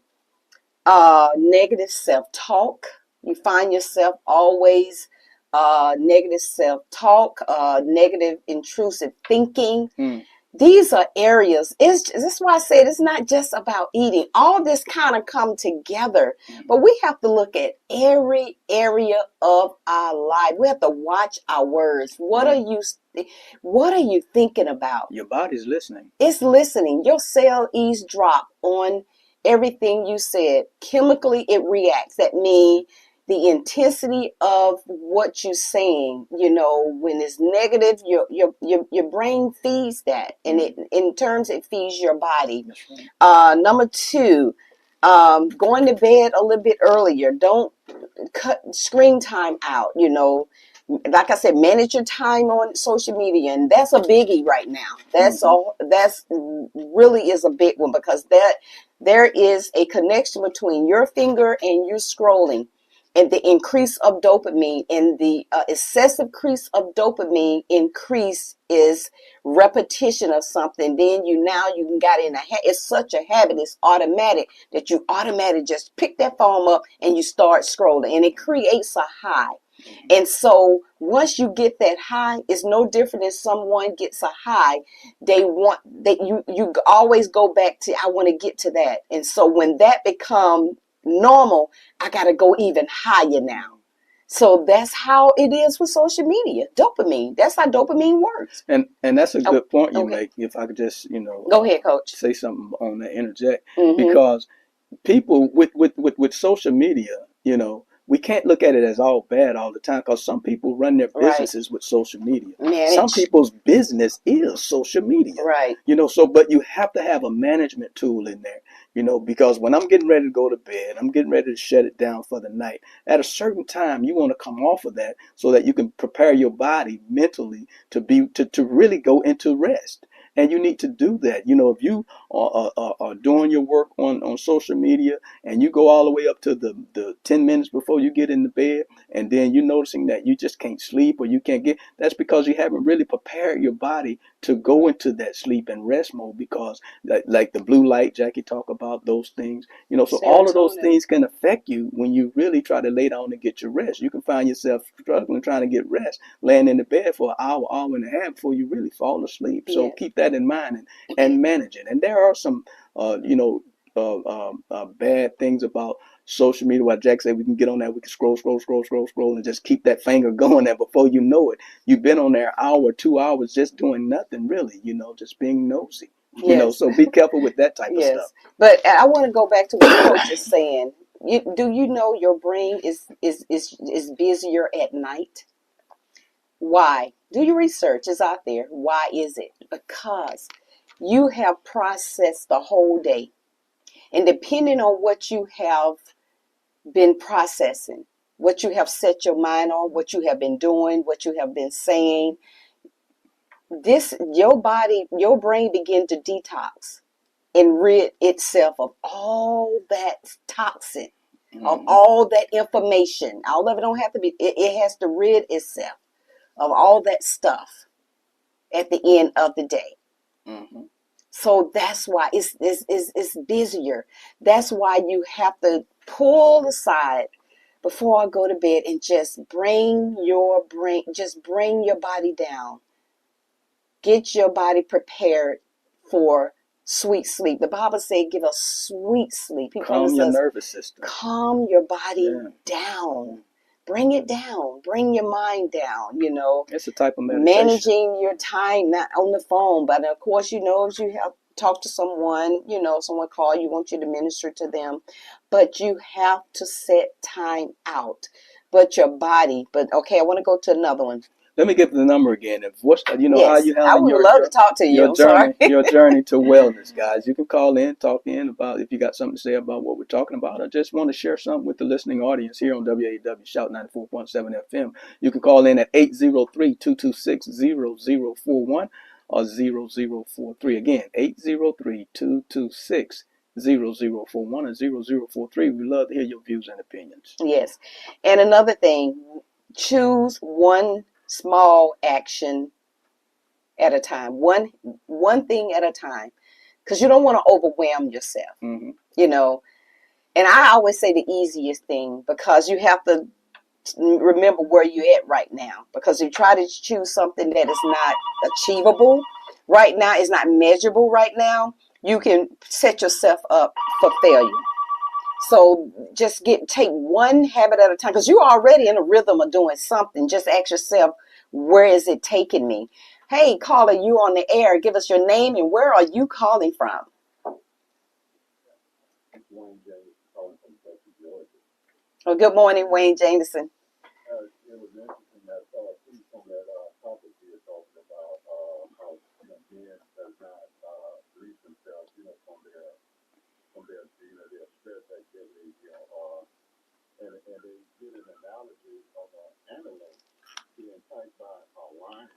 [SPEAKER 1] negative self-talk. You find yourself always negative self-talk, negative intrusive thinking.
[SPEAKER 2] Mm,
[SPEAKER 1] These are areas. This is why I said it's not just about eating. All this kind of come together,
[SPEAKER 2] mm.
[SPEAKER 1] but we have to look at every area of our life. We have to watch our words. What are you thinking about?
[SPEAKER 2] Your body's listening.
[SPEAKER 1] It's listening. Your cell eavesdrop on everything you said. Chemically, it reacts. That means the intensity of what you're saying. You know, when it's negative, your brain feeds that, and
[SPEAKER 2] Mm,
[SPEAKER 1] it in terms it feeds your body.
[SPEAKER 2] that's right.
[SPEAKER 1] Number two, going to bed a little bit earlier. Don't cut screen time out. You know, like I said, manage your time on social media, and that's a biggie right now.
[SPEAKER 2] Mm-hmm.
[SPEAKER 1] That's really is a big one, because that there is a connection between your finger and you scrolling, and the increase of dopamine, and the excessive increase of dopamine increase is repetition of something. Then you got in it's such a habit, it's automatic, that you automatically just pick that phone up and you start scrolling, and it creates a high. And so once you get that high, it's no different than someone gets a high. You always go back to, I want to get to that. And so when that become normal, I got to go even higher now. So that's how it is with social media. Dopamine. That's how dopamine works.
[SPEAKER 2] And that's a
[SPEAKER 1] Oh,
[SPEAKER 2] good point you
[SPEAKER 1] okay.
[SPEAKER 2] make. If I could just, you know,
[SPEAKER 1] Go ahead, coach.
[SPEAKER 2] say something on that, interject,
[SPEAKER 1] Mm-hmm.
[SPEAKER 2] because people with social media, you know, we can't look at it as all bad all the time because some people run their
[SPEAKER 1] Right.
[SPEAKER 2] businesses with social media. Some
[SPEAKER 1] Manage.
[SPEAKER 2] people's business is social media.
[SPEAKER 1] Right.
[SPEAKER 2] You know, so but you have to have a management tool in there, you know, because when I'm getting ready to go to bed, I'm getting ready to shut it down for the night. At a certain time, you want to come off of that so that you can prepare your body mentally to really go into rest. And you need to do that. If you are doing your work on social media and you go all the way up to the 10 minutes before you get in the bed, and then you're noticing that you just can't sleep or you can't that's because you haven't really prepared your body to go into that sleep and rest mode, because like the blue light, Jackie talk about those things, so all of those
[SPEAKER 1] Serotonin.
[SPEAKER 2] things can affect you when you really try to lay down and get your rest. You can find yourself struggling trying to get rest, laying in the bed for an hour and a half before you really fall asleep. So
[SPEAKER 1] Yes.
[SPEAKER 2] keep that in mind and manage it. And there are some, bad things about social media. What Jack said, we can get on there, we can scroll, and just keep that finger going there. Before you know it, you've been on there an hour, 2 hours, just doing nothing really, just being nosy.
[SPEAKER 1] Yes.
[SPEAKER 2] So be careful with that type of stuff.
[SPEAKER 1] Yes. But I want to go back to what Coach is saying. Do you know your brain is busier at night? Why? Do your research. It's out there. Why is it? Because you have processed the whole day. And depending on what you have been processing, what you have set your mind on, what you have been doing, what you have been saying, your brain begin to detox and rid itself of all that toxin, of all that information. All of it don't have to be, it has to rid itself of all that stuff at the end of the day.
[SPEAKER 2] Mm-hmm.
[SPEAKER 1] So that's why it's busier. That's why you have to pull aside before I go to bed and just bring your body down. Get your body prepared for sweet sleep. The Bible says give us sweet sleep. He
[SPEAKER 2] Calm
[SPEAKER 1] promises
[SPEAKER 2] your
[SPEAKER 1] us,
[SPEAKER 2] nervous system.
[SPEAKER 1] calm your body
[SPEAKER 2] Yeah.
[SPEAKER 1] down. Bring it down. Bring your mind down,
[SPEAKER 2] It's a type of meditation.
[SPEAKER 1] managing your time, not on the phone, but of course, if you have talk to someone, someone call you, want you to minister to them, but you have to set time out. But your body, okay, I want to go to another one.
[SPEAKER 2] Let me give the number again. If what's how
[SPEAKER 1] Yes,
[SPEAKER 2] you
[SPEAKER 1] I
[SPEAKER 2] handling
[SPEAKER 1] would love to talk to you.
[SPEAKER 2] your
[SPEAKER 1] I'm sorry.
[SPEAKER 2] journey your journey to wellness, guys. You can call in, talk in about if you got something to say about what we're talking about, or just want to share something with the listening audience here on WAW Shout 94.7 FM. You can call in at 803-226-0041 or 0043. Again, 803-226-0041 or 0043. We love to hear your views and opinions.
[SPEAKER 1] Yes, and another thing, choose one small action at a time, one thing at a time, because you don't want to overwhelm yourself.
[SPEAKER 2] Mm-hmm.
[SPEAKER 1] And I always say the easiest thing, because you have to remember where you're at right now. Because if you try to choose something that is not achievable right now, is not measurable right now, you can set yourself up for failure. So just take one habit at a time, because you're already in a rhythm of doing something. Just ask yourself, where is it taking me? Hey, caller, you on the air. Give us your name and where are you calling from? Well, good morning, Wayne Jameson.
[SPEAKER 3] It was interesting that piece on that topic you were talking about, how men does not release themselves, from their stress activities, and they did an analogy of an antelope being attacked by a lion,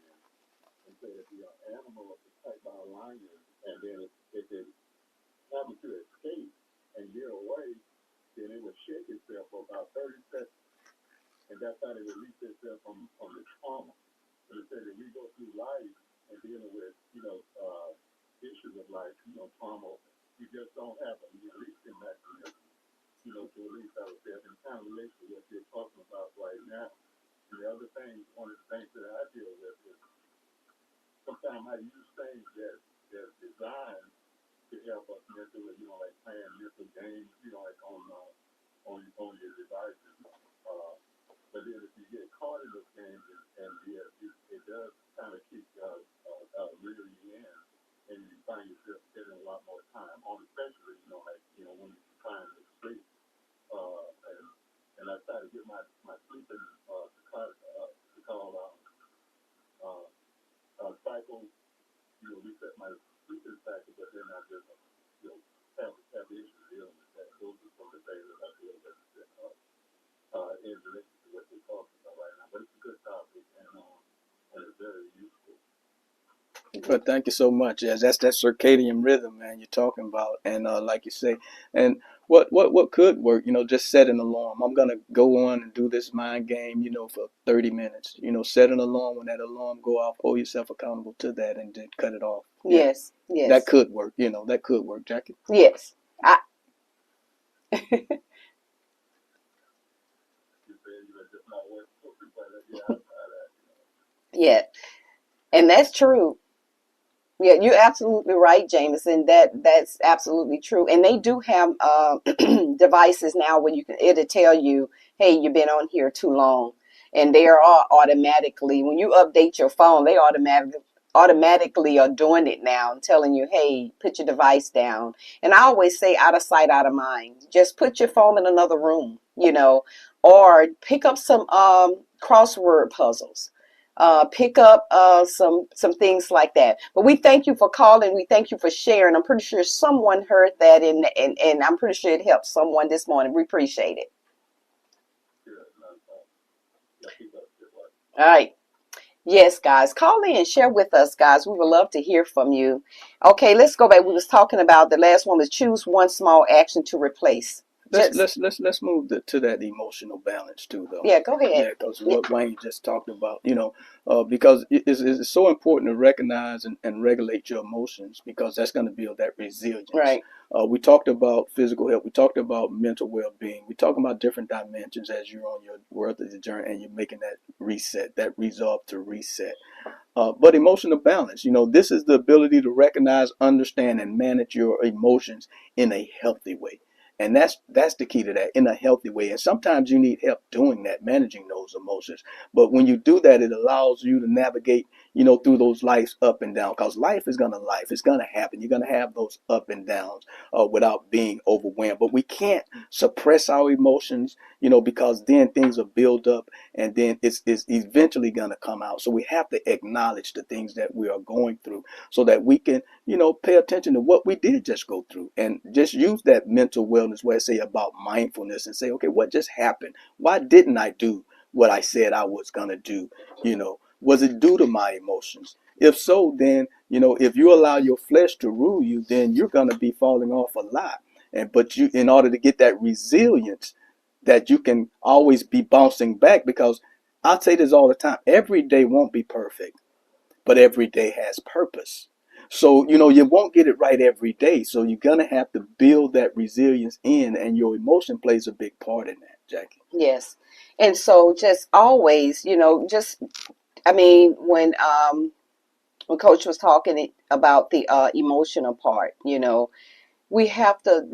[SPEAKER 3] and said if the animal is attacked by a lion, and then if it happened to escape and get away, then it would shake itself for about 30 seconds. And that's how they release themselves from the trauma. So they say that we go through life and dealing with, issues of life, trauma, you just don't have a releasing mechanism, to release ourselves, and kind of relates to what you're talking about right now. And the other thing, one of the things that I deal with is sometimes I use things that's designed to help us mentally, like playing mental games, like on your devices. But then if you get caught in those games, and it does kind of keep reeling you in, and you find yourself spending a lot more time on, especially when you're trying to sleep. And I try to get my sleeping to call cycle, reset my sleeping cycle, but then I just have issues dealing with that. Those are some of the things that I feel that in relation to what you're talking about right now. But it's a good topic.
[SPEAKER 2] But thank you so much. Yes, that's that circadian rhythm, man, you're talking about. And like you say, and what could work, just set an alarm. I'm gonna go on and do this mind game, for 30 minutes. Set an alarm. When that alarm go off, hold yourself accountable to that and then cut it off. Yeah,
[SPEAKER 1] Yes,
[SPEAKER 2] that
[SPEAKER 1] yes,
[SPEAKER 2] could work. That could work, Jackie.
[SPEAKER 1] yes. I
[SPEAKER 3] You said you were just not working for people like that. Yeah, I try that.
[SPEAKER 1] yeah, and that's true. Yeah, you're absolutely right, Jameson. That's absolutely true. And they do have devices now where it'll tell you, hey, you've been on here too long. And they are all automatically, when you update your phone, they automatically are doing it now and telling you, hey, put your device down. And I always say out of sight, out of mind. Just put your phone in another room, or pick up some crossword puzzles, pick up some things like that. But we thank you for calling. We thank you for sharing. I'm pretty sure someone heard that, and I'm pretty sure it helped someone this morning. We appreciate it.
[SPEAKER 3] Yeah, not a problem. Yeah, keep up the good work.
[SPEAKER 1] All right. Yes, guys, call in and share with us, guys. We would love to hear from you. Okay, let's go back. We was talking about the last one was choose one small action to replace.
[SPEAKER 2] Let's
[SPEAKER 1] Just
[SPEAKER 2] let's let's let's move to that emotional balance too, though.
[SPEAKER 1] yeah, go ahead.
[SPEAKER 2] Yeah, because what Wayne just talked about, because it's so important to recognize and regulate your emotions because that's going to build that resilience.
[SPEAKER 1] Right.
[SPEAKER 2] We talked about physical health. We talked about mental well-being. We talking about different dimensions as you're on your worth of the journey and you're making that reset, that resolve to reset. But emotional balance, this is the ability to recognize, understand, and manage your emotions in a healthy way. And that's the key to that, in a healthy way. And sometimes you need help doing that, managing those emotions. But when you do that, it allows you to navigate, through those lives up and down. Because life is gonna life. It's gonna happen. You're gonna have those up and downs without being overwhelmed. But we can't suppress our emotions, because then things will build up and then it's eventually gonna come out. So we have to acknowledge the things that we are going through so that we can, pay attention to what we did just go through and just use that mental wellness where I say about mindfulness and say, okay, what just happened? Why didn't I do what I said I was going to do? Was it due to my emotions? If so, then, if you allow your flesh to rule you, then you're going to be falling off a lot. But in order to get that resilience that you can always be bouncing back, because I say this all the time, every day won't be perfect, but every day has purpose. So, you won't get it right every day. So you're going to have to build that resilience in, and your emotion plays a big part in that, Jackie.
[SPEAKER 1] Yes. And so just always, I mean, when Coach was talking about the emotional part, we have to,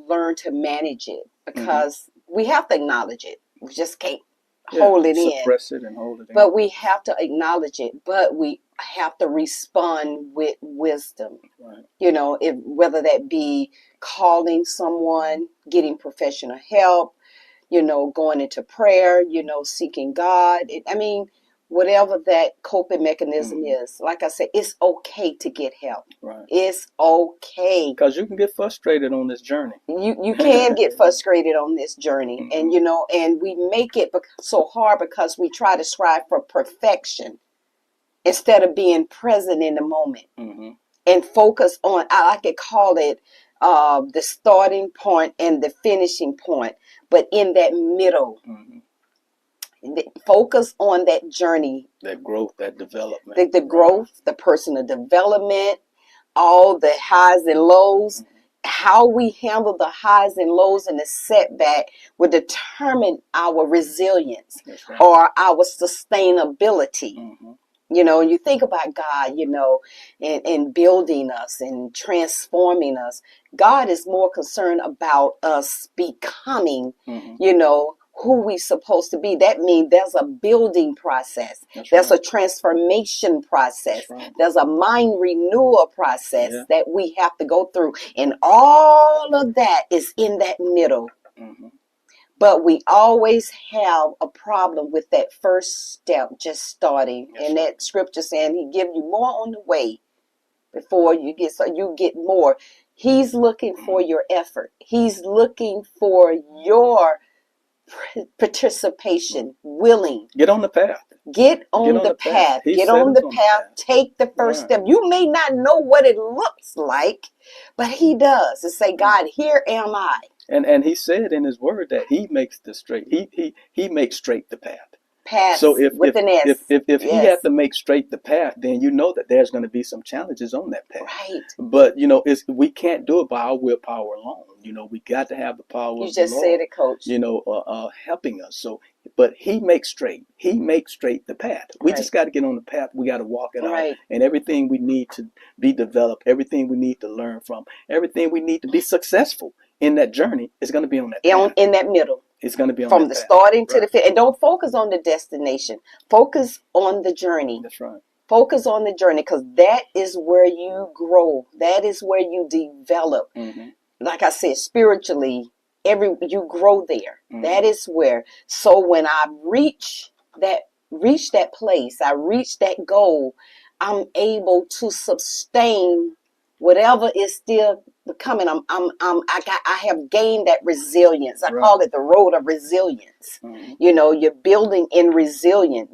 [SPEAKER 1] learn to manage it because we have to acknowledge it. We just can't hold it in.
[SPEAKER 2] Suppress it and hold it in.
[SPEAKER 1] But we have to acknowledge it, but we have to respond with wisdom.
[SPEAKER 2] Right.
[SPEAKER 1] If whether that be calling someone, getting professional help, going into prayer, seeking God. Whatever that coping mechanism is, like I said, it's okay to get help.
[SPEAKER 2] Right.
[SPEAKER 1] It's okay.
[SPEAKER 2] Because you can get frustrated on this journey.
[SPEAKER 1] You can get frustrated on this journey. And, and we make it so hard because we try to strive for perfection instead of being present in the moment and focus on, I like to call it the starting point and the finishing point, but in that middle. Focus on that journey,
[SPEAKER 2] that growth, that development,
[SPEAKER 1] the growth, the personal development, all the highs and lows. How we handle the highs and lows and the setback will determine our resilience or our sustainability. You think about God, and building us and transforming us. God is more concerned about us becoming, who we supposed to be. That means there's a building process. There's a transformation process. There's a mind renewal process that we have to go through. And all of that is in that middle. But we always have a problem with that first step, just starting. And that scripture saying he give you more on the way before you get more. He's looking for your effort. He's looking for your participation, willing.
[SPEAKER 2] Get on the path.
[SPEAKER 1] Get
[SPEAKER 2] Get
[SPEAKER 1] on
[SPEAKER 2] on
[SPEAKER 1] the
[SPEAKER 2] the path.
[SPEAKER 1] path.
[SPEAKER 2] He
[SPEAKER 1] Get
[SPEAKER 2] set
[SPEAKER 1] on
[SPEAKER 2] us
[SPEAKER 1] the
[SPEAKER 2] on the
[SPEAKER 1] path.
[SPEAKER 2] path.
[SPEAKER 1] Take the first
[SPEAKER 2] Right.
[SPEAKER 1] step. You may not know what it looks like, but he does. To say, God, here am I.
[SPEAKER 2] And he said in his word that he makes the straight. He makes straight the path.
[SPEAKER 1] Pass
[SPEAKER 2] So if
[SPEAKER 1] with
[SPEAKER 2] if
[SPEAKER 1] an S.
[SPEAKER 2] if he
[SPEAKER 1] Yes.
[SPEAKER 2] had to make straight the path, then you know that there's going to be some challenges on that path.
[SPEAKER 1] Right.
[SPEAKER 2] But we can't do it by our willpower alone. We got to have the power
[SPEAKER 1] You
[SPEAKER 2] of the
[SPEAKER 1] just said
[SPEAKER 2] Lord,
[SPEAKER 1] it, Coach.
[SPEAKER 2] helping us. So, but he makes straight. He makes straight the path. We
[SPEAKER 1] Right.
[SPEAKER 2] just got to get on the path. We got to walk it out,
[SPEAKER 1] Right.
[SPEAKER 2] and everything we need to be developed, everything we need to learn from, everything we need to be successful in that journey is going to be on that path.
[SPEAKER 1] In that middle.
[SPEAKER 2] It's going to be on
[SPEAKER 1] From
[SPEAKER 2] that
[SPEAKER 1] the
[SPEAKER 2] path.
[SPEAKER 1] starting to the
[SPEAKER 2] Right.
[SPEAKER 1] finish. And don't focus on the destination. Focus on the journey.
[SPEAKER 2] That's right.
[SPEAKER 1] Focus on the journey, because that is where you grow. That is where you develop.
[SPEAKER 2] Mm-hmm.
[SPEAKER 1] Like I said, spiritually, you grow there.
[SPEAKER 2] Mhm.
[SPEAKER 1] That is where. So when I reach that place, I reach that goal, I'm able to sustain whatever is still coming. I have gained that resilience. I
[SPEAKER 2] Right.
[SPEAKER 1] call it the road of resilience.
[SPEAKER 2] Mhm.
[SPEAKER 1] You're building in resilience.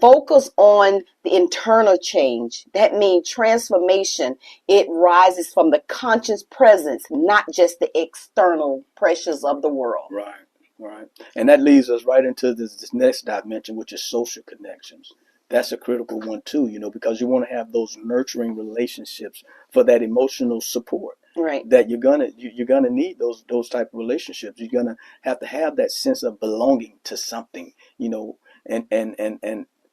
[SPEAKER 1] Focus on the internal change. That means transformation. It rises from the conscious presence, not just the external pressures of the world.
[SPEAKER 2] Right, right. And that leads us right into this next dimension, which is social connections. That's a critical one too, because you want to have those nurturing relationships for that emotional support.
[SPEAKER 1] Right.
[SPEAKER 2] That you're gonna need those type of relationships. You're gonna have that sense of belonging to something, and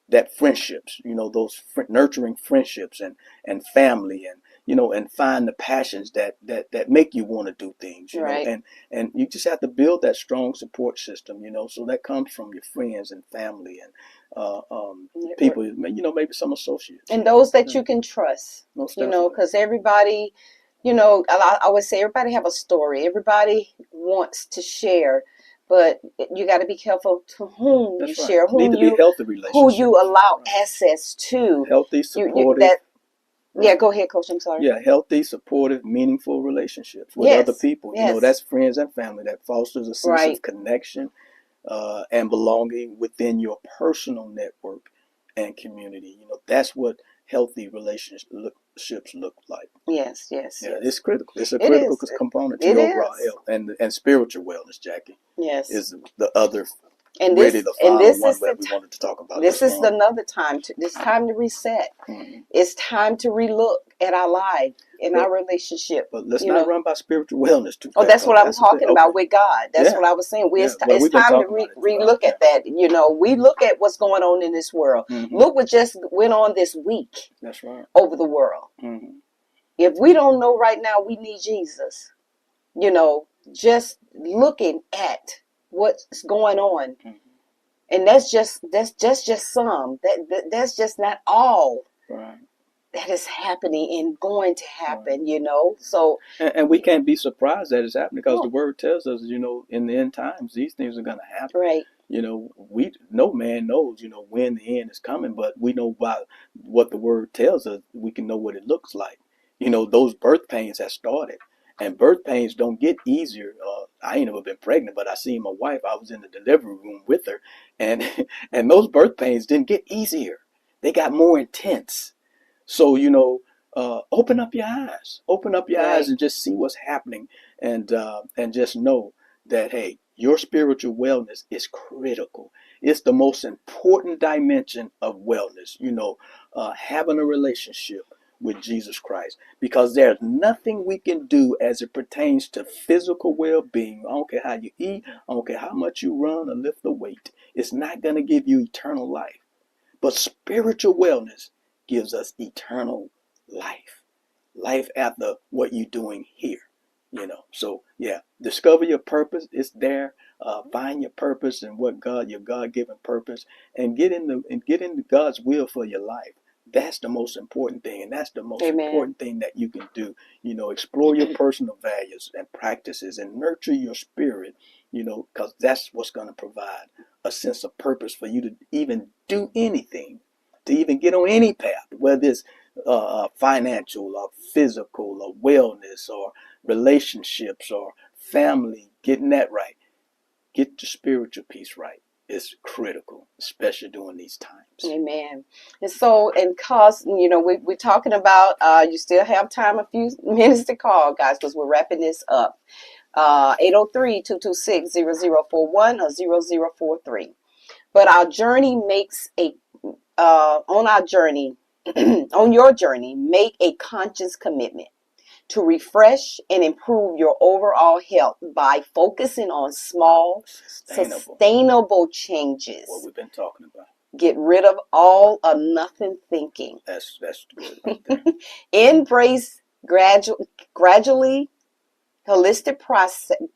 [SPEAKER 2] that friendships, those nurturing friendships and family and find the passions that make you want to do things,
[SPEAKER 1] Right.
[SPEAKER 2] and you just have to build that strong support system, so that comes from your friends and family and people, maybe some associates.
[SPEAKER 1] And those that you can trust,
[SPEAKER 2] Most definitely.
[SPEAKER 1] because everybody, I always say everybody have a story. Everybody wants to share, but you got to be careful to whom
[SPEAKER 2] That's
[SPEAKER 1] you
[SPEAKER 2] right.
[SPEAKER 1] share,
[SPEAKER 2] Need to be healthy
[SPEAKER 1] who
[SPEAKER 2] relationships.
[SPEAKER 1] you allow
[SPEAKER 2] Right.
[SPEAKER 1] access to.
[SPEAKER 2] Healthy, supportive.
[SPEAKER 1] Yeah,
[SPEAKER 2] Right.
[SPEAKER 1] go ahead, Coach. I'm sorry.
[SPEAKER 2] Yeah, healthy, supportive, meaningful relationships with
[SPEAKER 1] Yes,
[SPEAKER 2] other people.
[SPEAKER 1] yes.
[SPEAKER 2] That's friends and family. That fosters a sense
[SPEAKER 1] Right.
[SPEAKER 2] of connection and belonging within your personal network and community. That's what healthy relationships look like.
[SPEAKER 1] Yes, yes,
[SPEAKER 2] Yeah,
[SPEAKER 1] yes.
[SPEAKER 2] it's critical. It's a
[SPEAKER 1] It
[SPEAKER 2] critical
[SPEAKER 1] is.
[SPEAKER 2] component to
[SPEAKER 1] It
[SPEAKER 2] your overall
[SPEAKER 1] is.
[SPEAKER 2] health and spiritual wellness. Jackie
[SPEAKER 1] Yes.
[SPEAKER 2] is the other,
[SPEAKER 1] And
[SPEAKER 2] really the final
[SPEAKER 1] this
[SPEAKER 2] one
[SPEAKER 1] is
[SPEAKER 2] that we wanted to talk about
[SPEAKER 1] this
[SPEAKER 2] this
[SPEAKER 1] is
[SPEAKER 2] morning.
[SPEAKER 1] another time it's time to reset.
[SPEAKER 2] Mhm.
[SPEAKER 1] It's time to relook at our life and our relationship.
[SPEAKER 2] But let's
[SPEAKER 1] you
[SPEAKER 2] not
[SPEAKER 1] know.
[SPEAKER 2] run by spiritual wellness too
[SPEAKER 1] Oh,
[SPEAKER 2] fast.
[SPEAKER 1] that's what I'm
[SPEAKER 2] That's the thing.
[SPEAKER 1] talking about
[SPEAKER 2] Okay.
[SPEAKER 1] with God. That's
[SPEAKER 2] Yeah.
[SPEAKER 1] what I was saying.
[SPEAKER 2] Yeah.
[SPEAKER 1] It's
[SPEAKER 2] Well, we've been
[SPEAKER 1] time to
[SPEAKER 2] talking about it throughout.
[SPEAKER 1] relook at that. We look at what's going on in this world.
[SPEAKER 2] Mhm.
[SPEAKER 1] Look what just went on this week
[SPEAKER 2] That's right.
[SPEAKER 1] over the world.
[SPEAKER 2] Mhm.
[SPEAKER 1] If we don't know right now, we need Jesus. Just looking at what's going on,
[SPEAKER 2] Mhm.
[SPEAKER 1] and that's just some. That's just not all
[SPEAKER 2] Right.
[SPEAKER 1] that is happening and going to happen. So
[SPEAKER 2] And we can't be surprised that it's happening because
[SPEAKER 1] No.
[SPEAKER 2] the word tells us, in the end times, these things are going to happen.
[SPEAKER 1] right,
[SPEAKER 2] No man knows, when the end is coming, but we know by what the word tells us, we can know what it looks like. Those birth pains have started, and birth pains don't get easier. I ain't never been pregnant, but I seen my wife. I was in the delivery room with her, and and those birth pains didn't get easier. They got more intense. So, open up your eyes. Open up your
[SPEAKER 1] Right.
[SPEAKER 2] eyes and just see what's happening, and just know that, hey, your spiritual wellness is critical. It's the most important dimension of wellness. Having a relationship with Jesus Christ, because there's nothing we can do as it pertains to physical well-being. I don't care how you eat. I don't care how much you run or lift the weight. It's not going to give you eternal life. But spiritual wellness gives us eternal life after what you're doing here. So yeah, discover your purpose. It's there. Find your purpose and your God-given purpose, and get into God's will for your life. That's the most important thing, and that's the most
[SPEAKER 1] Amen.
[SPEAKER 2] important thing that you can do. Explore your personal values and practices, and nurture your spirit. Because that's what's going to provide a sense of purpose for you to even do anything, to even get on any path, whether it's financial or physical or wellness or relationships or family, getting that right. get your spiritual piece right. It's critical, especially during these times.
[SPEAKER 1] Amen. And so, and cause, we're talking about, you still have time, a few minutes to call, guys, because we're wrapping this up. 803-226-0041 or 0043. But our journey makes on our journey, on your journey, make a conscious commitment to refresh and improve your overall health by focusing on small, sustainable changes.
[SPEAKER 2] What we've been talking about.
[SPEAKER 1] Get rid of all or nothing thinking.
[SPEAKER 2] That's good right there.
[SPEAKER 1] Embrace gradually holistic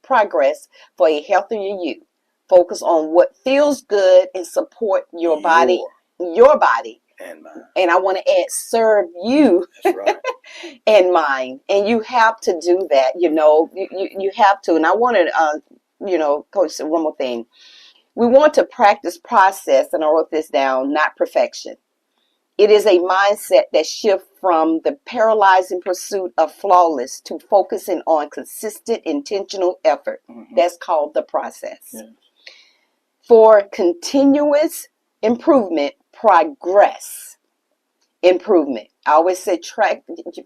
[SPEAKER 1] progress for a healthier you. Focus on what feels good and support your body
[SPEAKER 2] and mine.
[SPEAKER 1] And I want to add, serve you.
[SPEAKER 2] That's right.
[SPEAKER 1] And mine. And you have to do that. You have to. And I wanted, Coach, said one more thing. We want to practice process, and I wrote this down, not perfection. It is a mindset that shifts from the paralyzing pursuit of flawless to focusing on consistent, intentional effort. Mm-hmm. That's called the process. Yeah. For continuous improvement, progress, improvement. I always say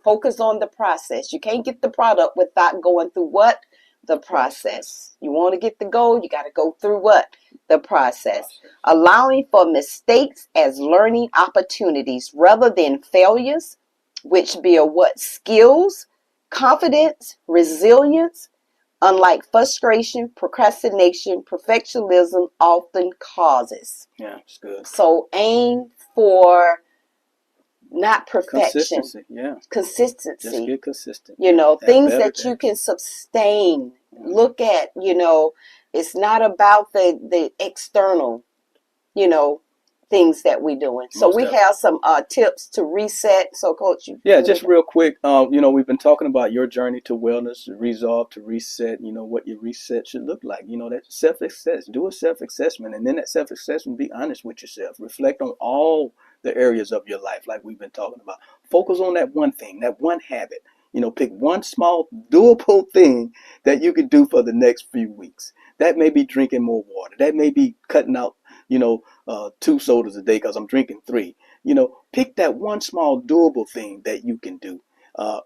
[SPEAKER 1] focus on the process. You can't get the product without going through what? The process. You want to get the goal, you got to go through what? The process. Allowing for mistakes as learning opportunities rather than failures, which build what? Skills, confidence, resilience, unlike frustration, procrastination, perfectionism often causes.
[SPEAKER 2] Yeah, it's good.
[SPEAKER 1] So aim for not perfection.
[SPEAKER 2] Consistency, yeah.
[SPEAKER 1] Consistency.
[SPEAKER 2] Just get consistent.
[SPEAKER 1] Things that you can sustain. Mm-hmm. Look at, it's not about the external, things that we're doing. So we have some tips to reset. So, Coach,
[SPEAKER 2] just real quick. We've been talking about your journey to wellness, to resolve, to reset. What your reset should look like. That self-assess. Do a self-assessment, and then that self-assessment, be honest with yourself. Reflect on all the areas of your life, like we've been talking about. Focus on that one thing, that one habit. Pick one small doable thing that you can do for the next few weeks. That may be drinking more water. That may be cutting out, 2 sodas a day because I'm drinking 3. Pick that one small doable thing that you can do.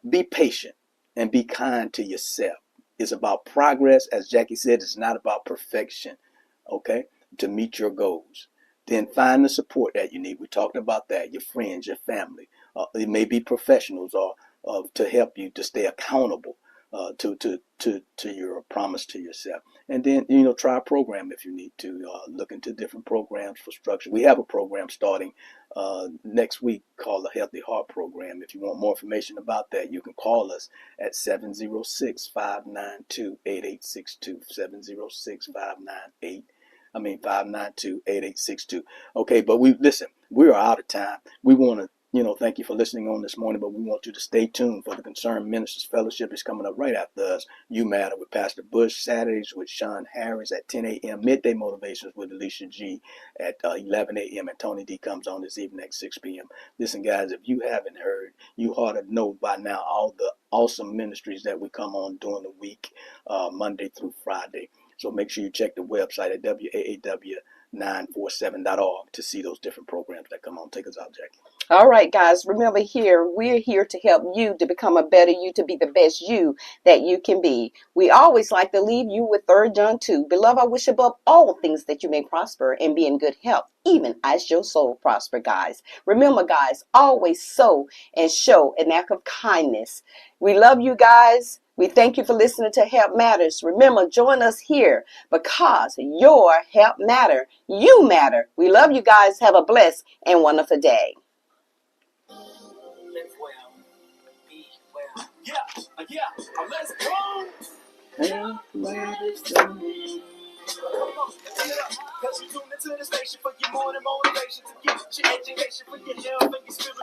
[SPEAKER 2] Be patient and be kind to yourself. It's about progress. As Jackie said, it's not about perfection, okay, to meet your goals. Then find the support that you need. We talked about that, your friends, your family. It may be professionals or to help you to stay accountable to your promise to yourself. And then, try a program if you need to. Look into different programs for structure. We have a program starting next week called the Healthy Heart Program. If you want more information about that, you can call us at 706-592-8862. 592-8862. Okay, but we are out of time. We want to thank you for listening on this morning, but we want you to stay tuned for the Concerned Ministers Fellowship. Is coming up right after us. You Matter with Pastor Bush, Saturdays with Sean Harris at 10 a.m. Midday Motivations with Alicia G at 11 a.m. And Tony D comes on this evening at 6 p.m. Listen, guys, if you haven't heard, you ought to know by now all the awesome ministries that we come on during the week, Monday through Friday. So make sure you check the website at WAAW947.org to see those different programs that come on. Take us out, Jackie.
[SPEAKER 1] All right, guys, remember we're here to help you to become a better you, to be the best you that you can be. We always like to leave you with 3 John 2. Beloved, I wish above all things that you may prosper and be in good health, even as your soul prosper, guys. Remember, guys, always sow and show an act of kindness. We love you guys. We thank you for listening to Help Matters. Remember, join us here because your help matter. You matter. We love you guys. Have a blessed and wonderful day.
[SPEAKER 4] Live well. Be well. Yeah. Let's go.
[SPEAKER 2] Help Matters to me.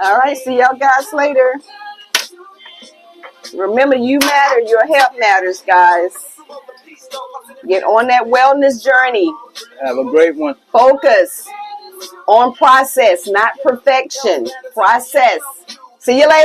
[SPEAKER 1] All right, see y'all guys later. Remember, you matter. Your health matters, guys. Get on that wellness journey.
[SPEAKER 2] Have a great one.
[SPEAKER 1] Focus on process, not perfection. Process. See you later.